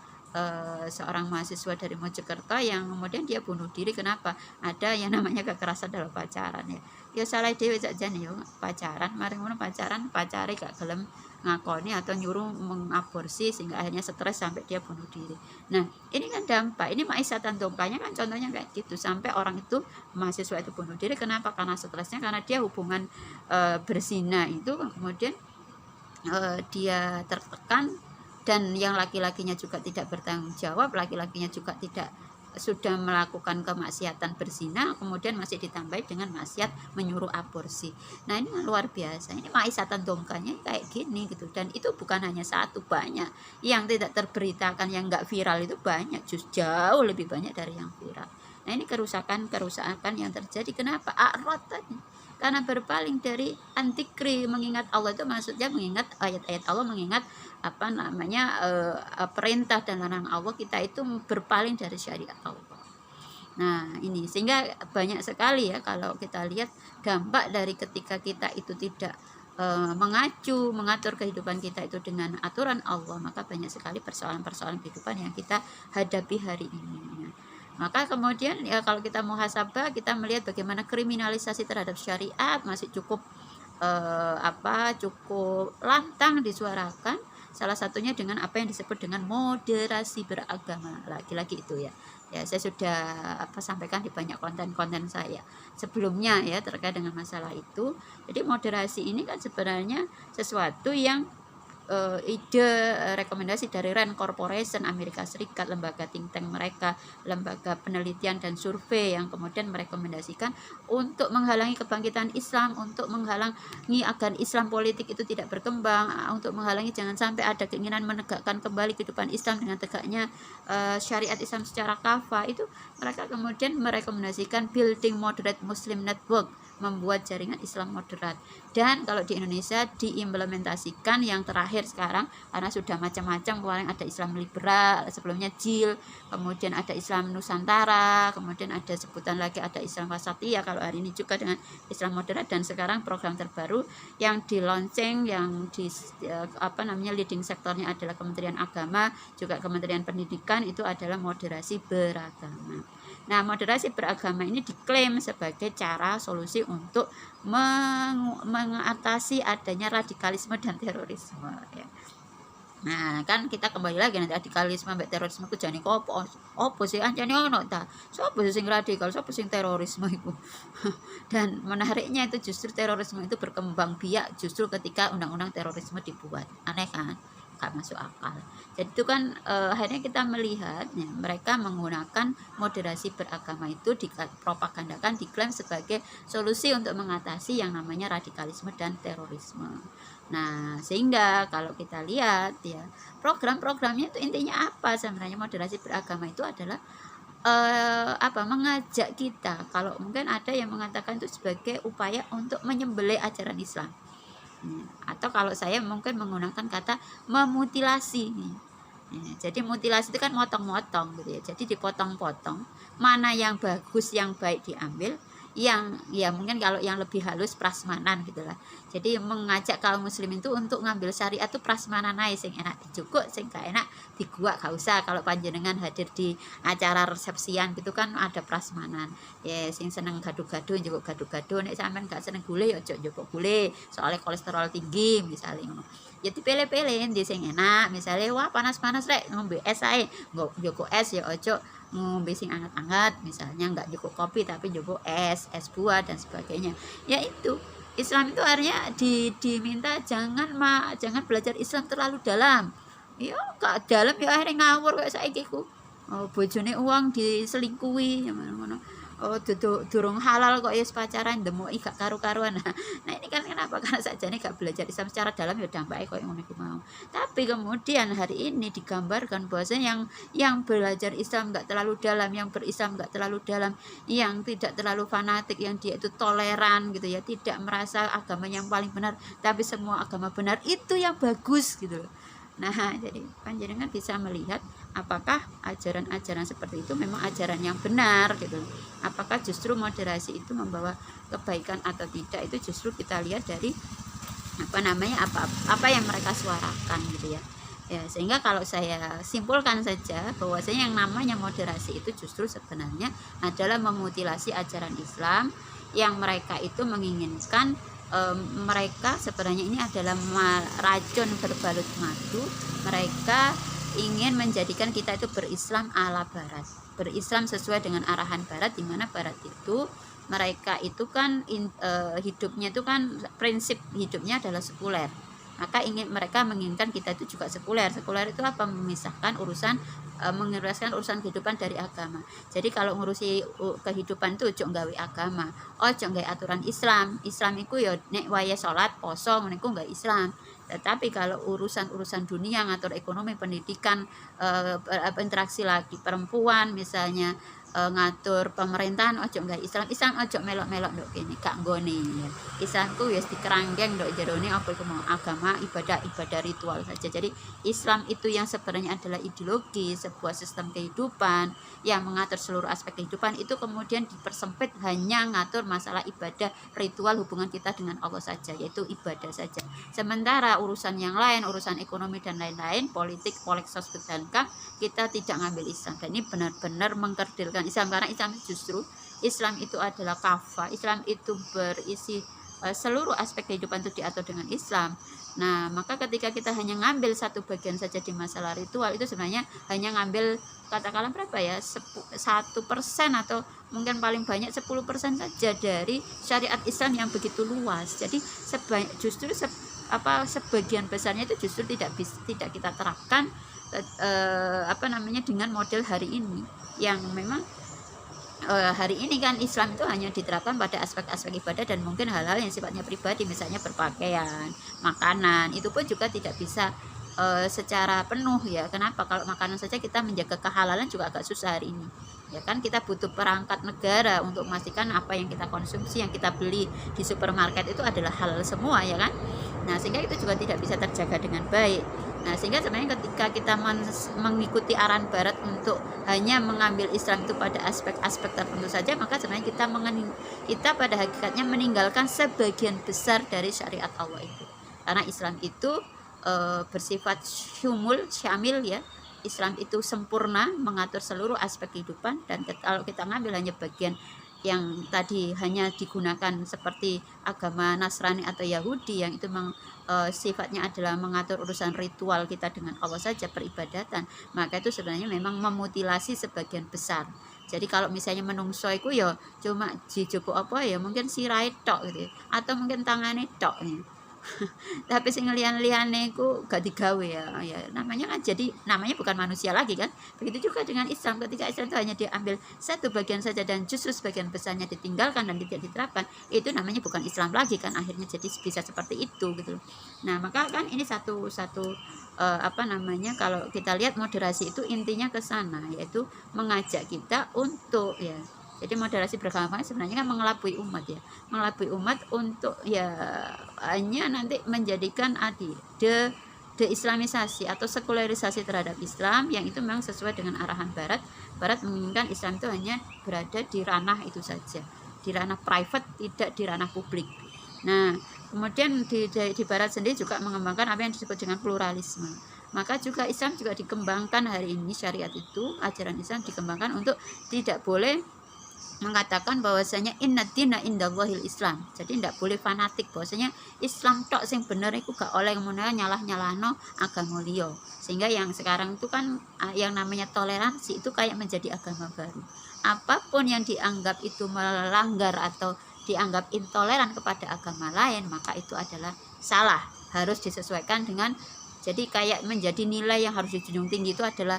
seorang mahasiswa dari Mojokerto yang kemudian dia bunuh diri. Kenapa? Ada yang namanya kekerasan dalam pacaran ya. Ya salah dewe saja nih pacaran, mari ngono pacari gak gelem ngakoni atau nyuruh mengaborsi sehingga akhirnya stres sampai dia bunuh diri. Nah, ini kan dampak, ini maisatan dompanya kan contohnya kayak gitu, sampai orang itu, mahasiswa itu bunuh diri. Kenapa? Karena stresnya, karena dia hubungan berzina itu kemudian dia tertekan, dan yang laki-lakinya juga tidak bertanggung jawab, laki-lakinya juga tidak sudah melakukan kemaksiatan berzina, kemudian masih ditambah dengan maksiat menyuruh aborsi. Nah, ini luar biasa, ini maisatan dongkanya kayak gini gitu, dan itu bukan hanya satu, banyak yang tidak terberitakan, yang nggak viral itu banyak, justru jauh lebih banyak dari yang viral. Nah, ini kerusakan yang terjadi. Kenapa? A'rad tadi, karena berpaling dari antikri, mengingat Allah itu maksudnya mengingat ayat-ayat Allah, mengingat apa namanya perintah dan larangan Allah, kita itu berpaling dari syariat Allah. Nah, ini sehingga banyak sekali ya kalau kita lihat dampak dari ketika kita itu tidak mengatur kehidupan kita itu dengan aturan Allah, maka banyak sekali persoalan-persoalan kehidupan yang kita hadapi hari ini. Maka kemudian ya kalau kita muhasabah, kita melihat bagaimana kriminalisasi terhadap syariat masih cukup cukup lantang disuarakan. Salah satunya dengan apa yang disebut dengan moderasi beragama. Lagi-lagi itu ya. Ya, saya sudah sampaikan di banyak konten-konten saya sebelumnya ya terkait dengan masalah itu. Jadi moderasi ini kan sebenarnya sesuatu yang ide rekomendasi dari Rand Corporation Amerika Serikat, lembaga think tank mereka, lembaga penelitian dan survei yang kemudian merekomendasikan untuk menghalangi kebangkitan Islam, untuk menghalangi agar Islam politik itu tidak berkembang, untuk menghalangi jangan sampai ada keinginan menegakkan kembali kehidupan Islam dengan tegaknya syariat Islam secara kafah. Itu mereka kemudian merekomendasikan building moderate Muslim network, membuat jaringan Islam moderat. Dan kalau di Indonesia diimplementasikan yang terakhir sekarang, karena sudah macam-macam, kemarin ada Islam liberal, sebelumnya JIL, kemudian ada Islam Nusantara, kemudian ada sebutan lagi ada Islam Wasatiyah, kalau hari ini juga dengan Islam moderat, dan sekarang program terbaru yang di launching, yang di leading sektornya adalah Kementerian Agama, juga Kementerian Pendidikan, itu adalah moderasi beragama. Nah, moderasi beragama ini diklaim sebagai cara solusi untuk mengatasi adanya radikalisme dan terorisme ya. Nah, kan kita kembali lagi nanti radikalisme mbek terorisme ku jane opo sih anjane ono ta. Sopo sing radikal, sopo sing terorisme itu. Dan menariknya itu justru terorisme itu berkembang biak justru ketika undang-undang terorisme dibuat. Aneh kan? Gak masuk akal. Jadi itu kan akhirnya kita melihat ya, mereka menggunakan moderasi beragama itu dipropagandakan, diklaim sebagai solusi untuk mengatasi yang namanya radikalisme dan terorisme. Nah, sehingga kalau kita lihat ya, program-programnya itu intinya apa sebenarnya? Moderasi beragama itu adalah mengajak kita, kalau mungkin ada yang mengatakan itu sebagai upaya untuk menyembelih ajaran Islam. Atau kalau saya mungkin menggunakan kata memutilasi. Jadi mutilasi itu kan motong-motong gitu ya. Jadi dipotong-potong, mana yang bagus yang baik diambil, yang ya mungkin kalau yang lebih halus prasmanan gitulah. Jadi mengajak kaum muslimin itu untuk ngambil syariat itu prasmanan ae, sing enak dijukuk, sing gak enak diguak gak usah. Kalau panjenengan hadir di acara resepsian gitu kan ada prasmanan. Ya sing seneng gaduh-gaduh njukuk gaduh-gaduh, nek sampean gak seneng gule ya ojo njukuk gule, soalnya kolesterol tinggi misalnya ngono. Ya dipilih-pilih ndi sing enak, misalnya wah panas-panas rek ngombe es ae, njukuk es ya ojo ngombe sing anget-anget, misalnya nggak cukup kopi tapi cukup es buah dan sebagainya. Ya itu Islam itu artinya diminta jangan belajar Islam terlalu dalam. Ya gak dalam ya akhirnya ngawur kayak saiki ku. Oh, bojone uang diselingkuhi ngono. Oh, durung halal kok ya pacaran demoki gak karu-karuan. Nah, ini kan kenapa? Karena sajane gak belajar Islam secara dalam ya dampake koyo ngono iku mau. Tapi kemudian hari ini digambarkan bahwasanya yang belajar Islam gak terlalu dalam, yang berislam gak terlalu dalam, yang tidak terlalu fanatik, yang dia itu toleran gitu ya, tidak merasa agama yang paling benar, tapi semua agama benar, itu yang bagus gitu loh. Nah, jadi panjenengan bisa melihat apakah ajaran-ajaran seperti itu memang ajaran yang benar gitu. Apakah justru moderasi itu membawa kebaikan atau tidak, itu justru kita lihat dari apa yang mereka suarakan gitu ya. Ya, sehingga kalau saya simpulkan saja bahwasanya yang namanya moderasi itu justru sebenarnya adalah memutilasi ajaran Islam yang mereka itu menginginkan mereka sebenarnya ini adalah racun berbalut madu. Mereka ingin menjadikan kita itu berislam ala barat, berislam sesuai dengan arahan barat, di mana barat itu mereka itu kan hidupnya itu kan prinsip hidupnya adalah sekuler. Maka mereka menginginkan kita itu juga sekuler. Sekuler itu apa? Memisahkan menguruskan urusan kehidupan dari agama. Jadi kalau ngurusi kehidupan itu ojo nggawe agama, ojo nggawe aturan Islam. Islam iku ya nek waya salat, poso ngono iku nggawe Islam. Tetapi kalau urusan dunia, ngatur ekonomi, pendidikan, interaksi lagi perempuan misalnya, ngatur pemerintahan ojo enggak Islam ojo melok-melok ndok kene gak nggone ya. Islamku wis dikeranggeng ndok jerone apa iku mau agama, ibadah ritual saja. Jadi Islam itu yang sebenarnya adalah ideologi, sebuah sistem kehidupan yang mengatur seluruh aspek kehidupan, itu kemudian dipersempit hanya ngatur masalah ibadah ritual hubungan kita dengan Allah saja, yaitu ibadah saja. Sementara urusan yang lain, urusan ekonomi dan lain-lain, politik, poleksos budankah, kita tidak ngambil Islam. Dan ini benar-benar mengkerdilkan Islam, karena Islam itu adalah kafah. Islam itu berisi seluruh aspek kehidupan itu diatur dengan Islam. Nah, maka ketika kita hanya ngambil satu bagian saja di masalah ritual, itu sebenarnya hanya ngambil katakanlah berapa ya, 1% atau mungkin paling banyak 10% saja dari syariat Islam yang begitu luas. Jadi sebagian besarnya itu justru tidak kita terapkan dengan model hari ini, yang memang hari ini kan Islam itu hanya diterapkan pada aspek-aspek ibadah dan mungkin hal-hal yang sifatnya pribadi, misalnya berpakaian, makanan, itu pun juga tidak bisa secara penuh ya. Kenapa? Kalau makanan saja kita menjaga kehalalan juga agak susah hari ini. Ya kan, kita butuh perangkat negara untuk memastikan apa yang kita konsumsi, yang kita beli di supermarket itu adalah halal semua ya kan. Nah, sehingga itu juga tidak bisa terjaga dengan baik. Nah, sehingga sebenarnya ketika kita mengikuti arahan barat untuk hanya mengambil Islam itu pada aspek-aspek tertentu saja, maka sebenarnya kita pada hakikatnya meninggalkan sebagian besar dari syariat Allah itu. Karena Islam itu bersifat syamil ya. Islam itu sempurna, mengatur seluruh aspek kehidupan, dan kalau kita ngambil hanya bagian yang tadi hanya digunakan seperti agama Nasrani atau Yahudi yang itu sifatnya adalah mengatur urusan ritual kita dengan Allah saja, peribadatan, maka itu sebenarnya memang memutilasi sebagian besar. Jadi kalau misalnya menungso iku ya cuma dijupuk apa ya, mungkin sirai tok gitu, atau mungkin tangane tok ya. Tapi sing liyan-liyane iku gak digawe ya namanya kan, jadi namanya bukan manusia lagi kan. Begitu juga dengan Islam, ketika Islam itu hanya diambil satu bagian saja dan justru sebagian besarnya ditinggalkan dan tidak diterapkan, itu namanya bukan Islam lagi kan, akhirnya jadi bisa seperti itu gitu. Nah, maka kan ini satu kalau kita lihat moderasi itu intinya ke sana, yaitu mengajak kita untuk ya. Jadi moderasi beragama sebenarnya kan mengelabui umat untuk ya hanya nanti menjadikan de-islamisasi atau sekularisasi terhadap Islam, yang itu memang sesuai dengan arahan barat menginginkan Islam itu hanya berada di ranah itu saja. di ranah private, tidak di ranah publik. Nah, kemudian di barat sendiri juga mengembangkan apa yang disebut dengan pluralisme. Maka juga Islam juga dikembangkan hari ini, syariat itu, ajaran Islam dikembangkan untuk tidak boleh mengatakan bahwasanya inna dina indallahil Islam. Jadi tidak boleh fanatik bahwasanya Islam tok sing bener iku gak oleh kemudian nyalah-nyalahno agama liya. Sehingga yang sekarang itu kan yang namanya toleransi itu kayak menjadi agama baru. Apapun yang dianggap itu melanggar atau dianggap intoleran kepada agama lain, maka itu adalah salah, harus disesuaikan dengan, jadi kayak menjadi nilai yang harus dijunjung tinggi itu adalah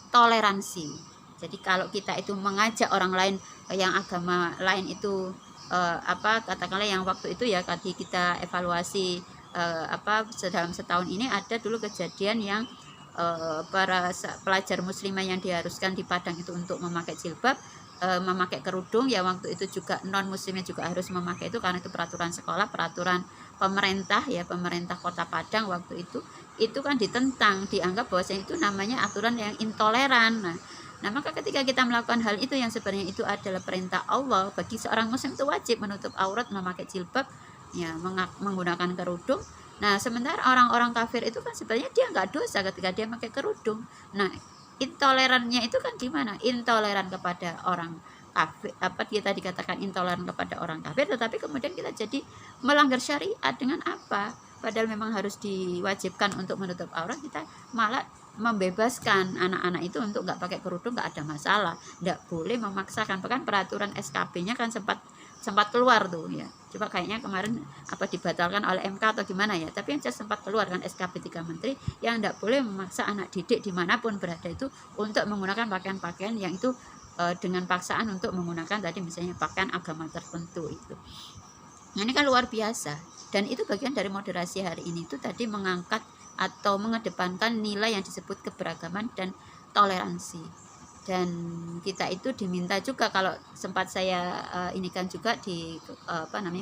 toleransi. Jadi kalau kita itu mengajak orang lain yang agama lain itu katakanlah yang waktu itu ya tadi kita evaluasi dalam setahun ini ada dulu kejadian yang para pelajar muslimah yang diharuskan di Padang itu untuk memakai jilbab, memakai kerudung, ya waktu itu juga non muslimnya juga harus memakai itu karena itu peraturan sekolah, peraturan pemerintah ya, pemerintah Kota Padang waktu itu kan ditentang, dianggap bahwa itu namanya aturan yang intoleran. Nah, maka ketika kita melakukan hal itu yang sebenarnya itu adalah perintah Allah, bagi seorang muslim itu wajib menutup aurat, memakai jilbab, ya menggunakan kerudung. Nah, sementara orang-orang kafir itu kan sebenarnya dia nggak dosa ketika dia pakai kerudung. Nah, intolerannya itu kan gimana? Intoleran kepada orang kafir, kita dikatakan intoleran kepada orang kafir, tetapi kemudian kita jadi melanggar syariat dengan apa? Padahal memang harus diwajibkan untuk menutup aurat, kita malah membebaskan anak-anak itu untuk nggak pakai kerudung, nggak ada masalah, nggak boleh memaksakan. Bahkan peraturan SKP-nya kan sempat keluar tuh ya, coba kayaknya kemarin dibatalkan oleh MK atau gimana ya, tapi yang sempat keluar kan SKP 3 menteri yang nggak boleh memaksa anak didik dimanapun berada itu untuk menggunakan pakaian-pakaian yang itu dengan paksaan untuk menggunakan tadi misalnya pakaian agama tertentu itu. Nah, ini kan luar biasa, dan itu bagian dari moderasi hari ini itu tadi mengangkat atau mengedepankan nilai yang disebut keberagaman dan toleransi. Dan kita itu diminta juga, kalau sempat saya ini kan juga di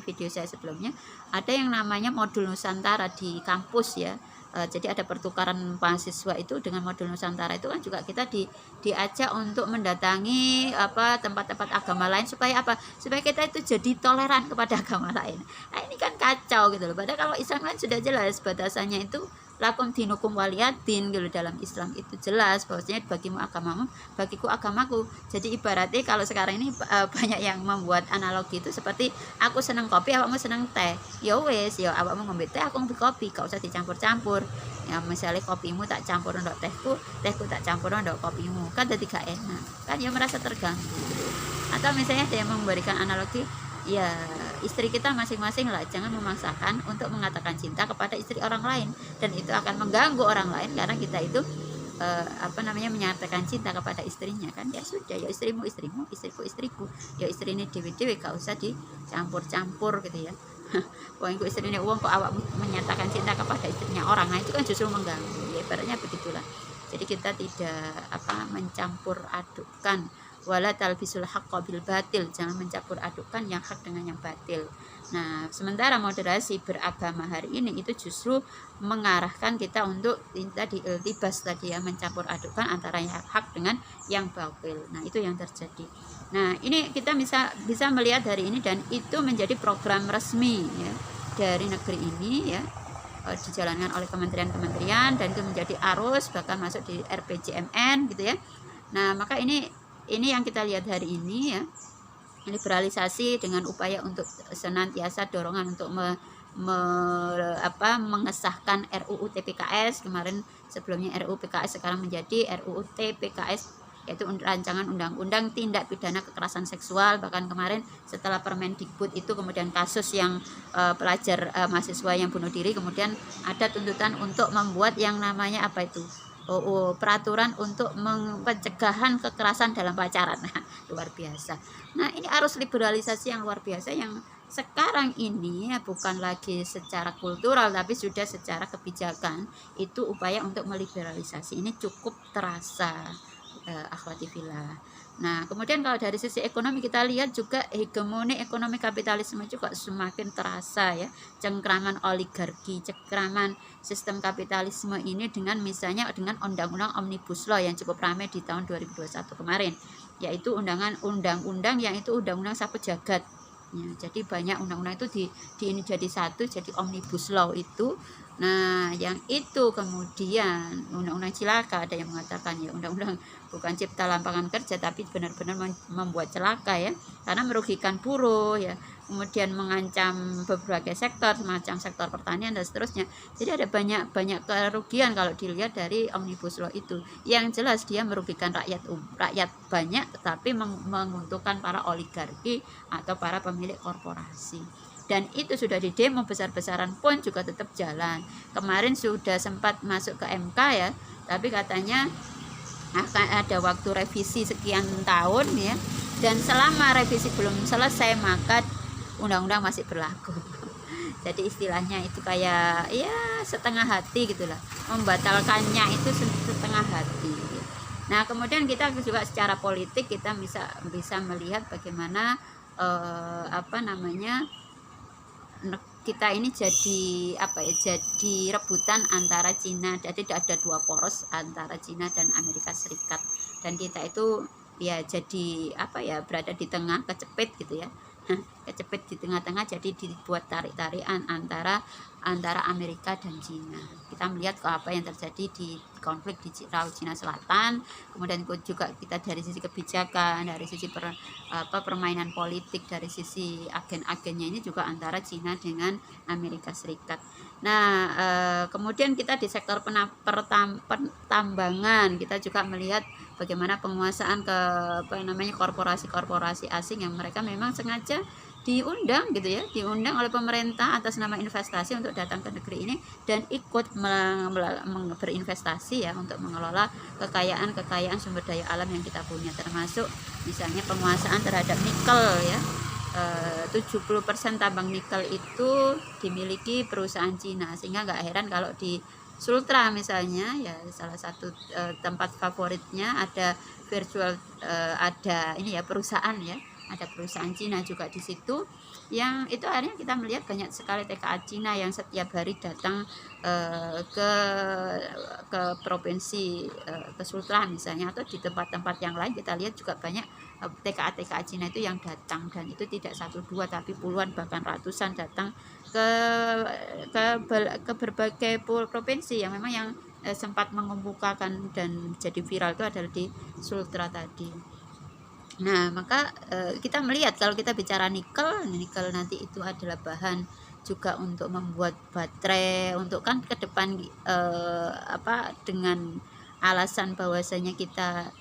video saya sebelumnya, ada yang namanya modul Nusantara di kampus ya. Jadi ada pertukaran mahasiswa itu dengan modul Nusantara itu kan juga kita diajak untuk mendatangi tempat-tempat agama lain supaya kita itu jadi toleran kepada agama lain. Nah, ini kan kacau gitu loh. Padahal kalau Islam kan sudah jelas batasannya itu lakum dinukum waliyadin gitu. Dalam Islam itu jelas bahwasanya bagimu agamamu, bagiku agamaku. Jadi ibaratnya kalau sekarang ini banyak yang membuat analogi itu seperti aku seneng kopi, awakmu seneng teh. Ya wes, ya awakmu ngombe teh, aku ngombe kopi, gak usah dicampur-campur. Ya misalnya kopimu tak campur ndok tehku, tehku tak campur ndok kopimu, kan jadi gak enak. Kan ya merasa terganggu. Atau misalnya ada yang memberikan analogi, ya istri kita masing-masing lah, jangan memaksakan untuk mengatakan cinta kepada istri orang lain, dan itu akan mengganggu orang lain karena kita itu menyatakan cinta kepada istrinya kan. Ya sudah, ya istrimu istrimu, istriku istriku, ya istri ini dewi-dewi, gak usah dicampur-campur gitu ya. Pokoknya istri ini uang kok awak menyatakan cinta kepada istrinya orang, nah itu kan justru mengganggu ya, ibaratnya begitulah. Jadi kita tidak mencampur adukkan, wala talbisul haqqa bil batil, jangan mencampur adukkan yang hak dengan yang batil. Nah, sementara moderasi beragama hari ini itu justru mengarahkan kita untuk tadi iltibas tadi ya, mencampur adukkan antara yang hak dengan yang batil. Nah, itu yang terjadi. Nah, ini kita bisa melihat hari ini, dan itu menjadi program resmi ya dari negeri ini ya, dijalankan oleh kementerian-kementerian, dan itu menjadi arus bahkan masuk di RPJMN gitu ya. Nah, maka ini yang kita lihat hari ini ya, liberalisasi dengan upaya untuk senantiasa dorongan untuk mengesahkan RUU TPKS. Kemarin sebelumnya RUU PKS, sekarang menjadi RUU TPKS, yaitu rancangan undang-undang tindak pidana kekerasan seksual. Bahkan kemarin setelah Permendikbud itu kemudian kasus yang pelajar mahasiswa yang bunuh diri, kemudian ada tuntutan untuk membuat yang namanya peraturan untuk pencegahan kekerasan dalam pacaran. Nah, luar biasa. Nah, ini arus liberalisasi yang luar biasa yang sekarang ini ya, bukan lagi secara kultural tapi sudah secara kebijakan. Itu upaya untuk meliberalisasi ini cukup terasa akhwati fillah. Nah, kemudian kalau dari sisi ekonomi kita lihat juga hegemoni ekonomi kapitalisme juga semakin terasa ya. Cengkraman oligarki, cengkraman sistem kapitalisme ini dengan misalnya dengan undang-undang Omnibus Law yang cukup ramai di tahun 2021 kemarin, yaitu undang-undang yang itu undang-undang sapu jagat. Ya, jadi banyak undang-undang itu ini jadi satu, jadi Omnibus Law itu. Nah, yang itu kemudian undang-undang cilaka, ada yang mengatakan ya undang-undang bukan cipta lapangan kerja tapi benar-benar membuat celaka ya, karena merugikan buruh ya, kemudian mengancam berbagai sektor semacam sektor pertanian dan seterusnya. Jadi ada banyak kerugian kalau dilihat dari Omnibus Law itu. Yang jelas dia merugikan rakyat banyak, tetapi menguntungkan para oligarki atau para pemilik korporasi. Dan itu sudah di demo besar-besaran pun juga tetap jalan. Kemarin sudah sempat masuk ke MK ya, tapi katanya akan ada waktu revisi sekian tahun ya, dan selama revisi belum selesai maka undang-undang masih berlaku. Jadi istilahnya itu kayak ya setengah hati gitulah, membatalkannya itu setengah hati. Nah, kemudian kita juga secara politik kita bisa melihat bagaimana kita ini jadi jadi rebutan antara Cina. Jadi ada dua poros antara Cina dan Amerika Serikat, dan kita itu ya jadi berada di tengah, kecepit gitu ya. Kecepit di tengah-tengah, jadi dibuat tarik-tarikan antara Amerika dan Cina. Kita melihat apa yang terjadi di konflik di Laut Cina Selatan, kemudian juga kita dari sisi kebijakan, dari sisi permainan politik, dari sisi agen-agennya ini juga antara Cina dengan Amerika Serikat. Nah, kemudian kita di sektor pertambangan kita juga melihat bagaimana penguasaan korporasi-korporasi asing yang mereka memang sengaja diundang gitu ya, diundang oleh pemerintah atas nama investasi untuk datang ke negeri ini dan ikut berinvestasi ya untuk mengelola kekayaan sumber daya alam yang kita punya, termasuk misalnya penguasaan terhadap nikel ya. 70% tambang nikel itu dimiliki perusahaan Cina, sehingga nggak heran kalau di Sultra misalnya ya, salah satu tempat favoritnya ada perusahaan ya, ada perusahaan Cina juga di situ, yang itu akhirnya kita melihat banyak sekali TKA Cina yang setiap hari datang ke provinsi ke Sultra misalnya, atau di tempat-tempat yang lain kita lihat juga banyak TKA Cina itu yang datang, dan itu tidak satu dua tapi puluhan bahkan ratusan datang ke berbagai provinsi yang memang yang sempat mengemukakan dan jadi viral itu adalah di Sultra tadi. Nah, maka kita melihat kalau kita bicara nikel nanti itu adalah bahan juga untuk membuat baterai, untuk kan ke depan dengan alasan bahwasanya kita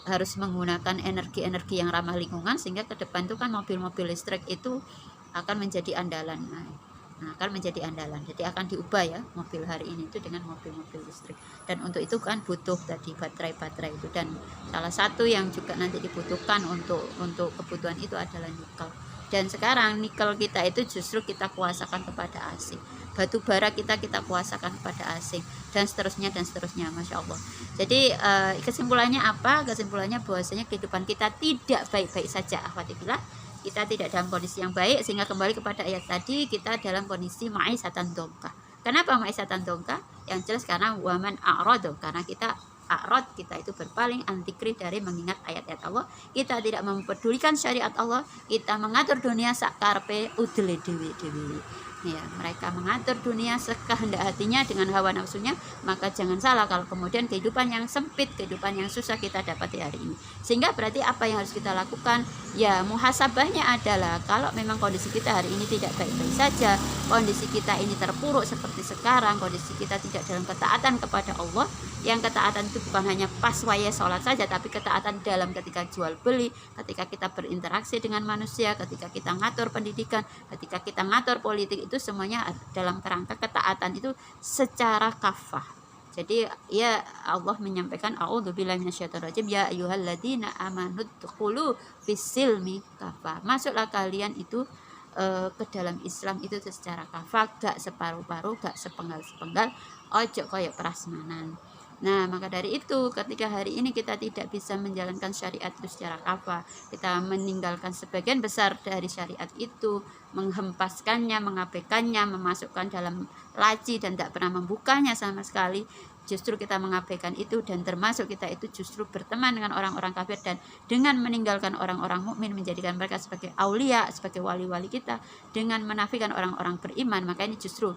harus menggunakan energi-energi yang ramah lingkungan, sehingga ke depan itu kan mobil-mobil listrik itu akan menjadi andalan. Nah, akan menjadi andalan. Jadi akan diubah ya mobil hari ini itu dengan mobil-mobil listrik. Dan untuk itu kan butuh tadi baterai-baterai itu, dan salah satu yang juga nanti dibutuhkan untuk kebutuhan itu adalah nikel. Dan sekarang nikel kita itu justru kita kuasakan kepada asing. Batu bara kita kuasakan kepada asing, dan seterusnya, Masya Allah. Jadi kesimpulannya apa? Kesimpulannya bahwasanya kehidupan kita tidak baik-baik saja, akhwatillah. Kita tidak dalam kondisi yang baik, sehingga kembali kepada ayat tadi, kita dalam kondisi ma'isatan dongka. Kenapa ma'isatan dongka? Yang jelas karena waman a'rado, karena kita itu berpaling antikri dari mengingat ayat-ayat Allah. Kita tidak mempedulikan syariat Allah, kita mengatur dunia sakarpe udele dewi. Ya, mereka mengatur dunia sekehendak hatinya dengan hawa nafsunya. Maka jangan salah kalau kemudian kehidupan yang sempit, kehidupan yang susah kita dapati hari ini. Sehingga berarti apa yang harus kita lakukan? Ya, muhasabahnya adalah kalau memang kondisi kita hari ini tidak baik-baik saja, kondisi kita ini terpuruk seperti sekarang, kondisi kita tidak dalam ketaatan kepada Allah, yang ketaatan itu bukan hanya pas waya sholat saja, tapi ketaatan dalam ketika jual beli, ketika kita berinteraksi dengan manusia, ketika kita ngatur pendidikan, ketika kita ngatur politik, itu semuanya dalam kerangka ketaatan itu secara kafah. Jadi ya Allah menyampaikan a'udzubillahi minasyaitonirrajim, ya ayyuhalladzina amanu dkhulu fis-silmi kafah. Masuklah kalian itu ke dalam Islam itu secara kafah, gak separuh-paruh, gak sepenggal-sepenggal, ojo koyo prasmanan. Nah, maka dari itu ketika hari ini kita tidak bisa menjalankan syariat itu secara kafah, kita meninggalkan sebagian besar dari syariat itu, menghempaskannya, mengabaikannya, memasukkan dalam laci dan tidak pernah membukanya sama sekali, justru kita mengabaikan itu, dan termasuk kita itu justru berteman dengan orang-orang kafir, dan dengan meninggalkan orang-orang mukmin menjadikan mereka sebagai aulia, sebagai wali-wali kita, dengan menafikan orang-orang beriman, maka ini justru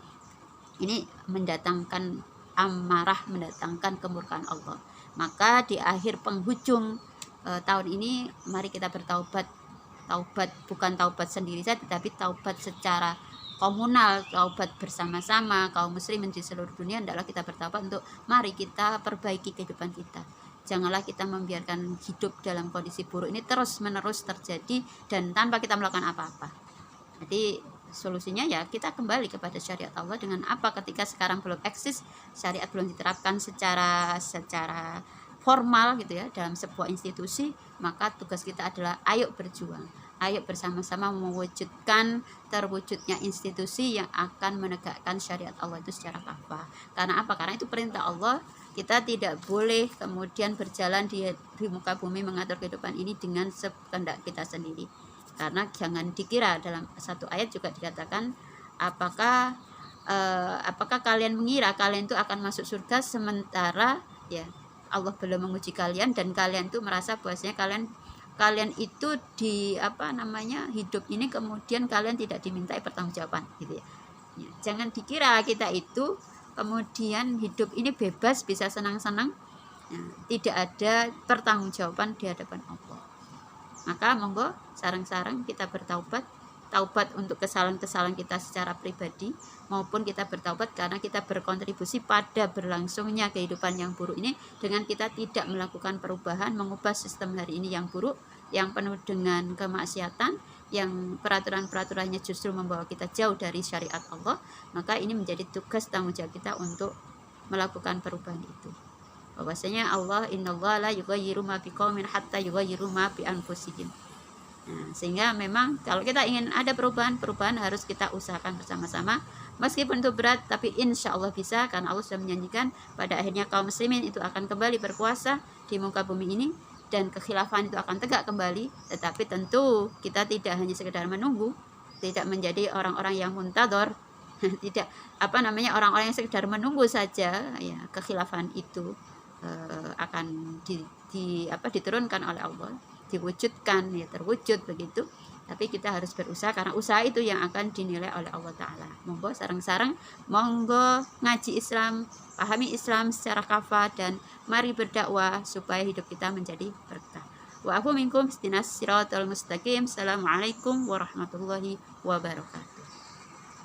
ini mendatangkan amarah, mendatangkan kemurkaan Allah. Maka di akhir penghujung tahun ini mari kita bertaubat. Taubat bukan taubat sendiri saja, tetapi taubat secara komunal, taubat bersama-sama kaum muslimin di seluruh dunia. Adalah kita bertaubat untuk mari kita perbaiki kehidupan kita. Janganlah kita membiarkan hidup dalam kondisi buruk ini terus menerus terjadi dan tanpa kita melakukan apa-apa. Jadi solusinya ya kita kembali kepada syariat Allah. Dengan apa? Ketika sekarang belum eksis, syariat belum diterapkan secara formal gitu ya dalam sebuah institusi, maka tugas kita adalah ayo berjuang, ayo bersama-sama mewujudkan terwujudnya institusi yang akan menegakkan syariat Allah itu secara kafah. Karena apa? Karena itu perintah Allah. Kita tidak boleh kemudian berjalan di muka bumi mengatur kehidupan ini dengan sekehendak kita sendiri. Karena jangan dikira, dalam satu ayat juga dikatakan, apakah kalian mengira kalian itu akan masuk surga sementara ya Allah belum menguji kalian, dan kalian itu merasa bahwasanya kalian itu di hidup ini kemudian kalian tidak dimintai pertanggungjawaban gitu ya. Jangan dikira kita itu kemudian hidup ini bebas bisa senang-senang, tidak ada pertanggungjawaban di hadapan Allah. Maka monggo sarang-sarang kita bertaubat, taubat untuk kesalahan-kesalahan kita secara pribadi, maupun kita bertaubat karena kita berkontribusi pada berlangsungnya kehidupan yang buruk ini dengan kita tidak melakukan perubahan, mengubah sistem hari ini yang buruk, yang penuh dengan kemaksiatan, yang peraturan-peraturannya justru membawa kita jauh dari syariat Allah. Maka ini menjadi tugas tanggung jawab kita untuk melakukan perubahan itu. Bahwasanya Allah, innallaha la yughayyiru ma biqaumin hatta yughayyiru ma bi anfusihim. Nah, sehingga memang kalau kita ingin ada perubahan harus kita usahakan bersama-sama, meskipun itu berat, tapi insya Allah bisa, karena Allah sudah menjanjikan pada akhirnya kaum muslimin itu akan kembali berkuasa di muka bumi ini, dan kekhilafan itu akan tegak kembali. Tetapi tentu kita tidak hanya sekedar menunggu, tidak menjadi orang-orang yang muntador, tidak orang-orang yang sekedar menunggu saja ya kekhilafan itu akan diturunkan oleh Allah, diwujudkan ya terwujud begitu. Tapi kita harus berusaha, karena usaha itu yang akan dinilai oleh Allah Ta'ala. Monggo sarang-sarang, monggo ngaji Islam, pahami Islam secara kafah, dan mari berdakwah supaya hidup kita menjadi berkah. Wa afu minkum istinas siratal mustaqim. Assalamualaikum warahmatullahi wabarakatuh.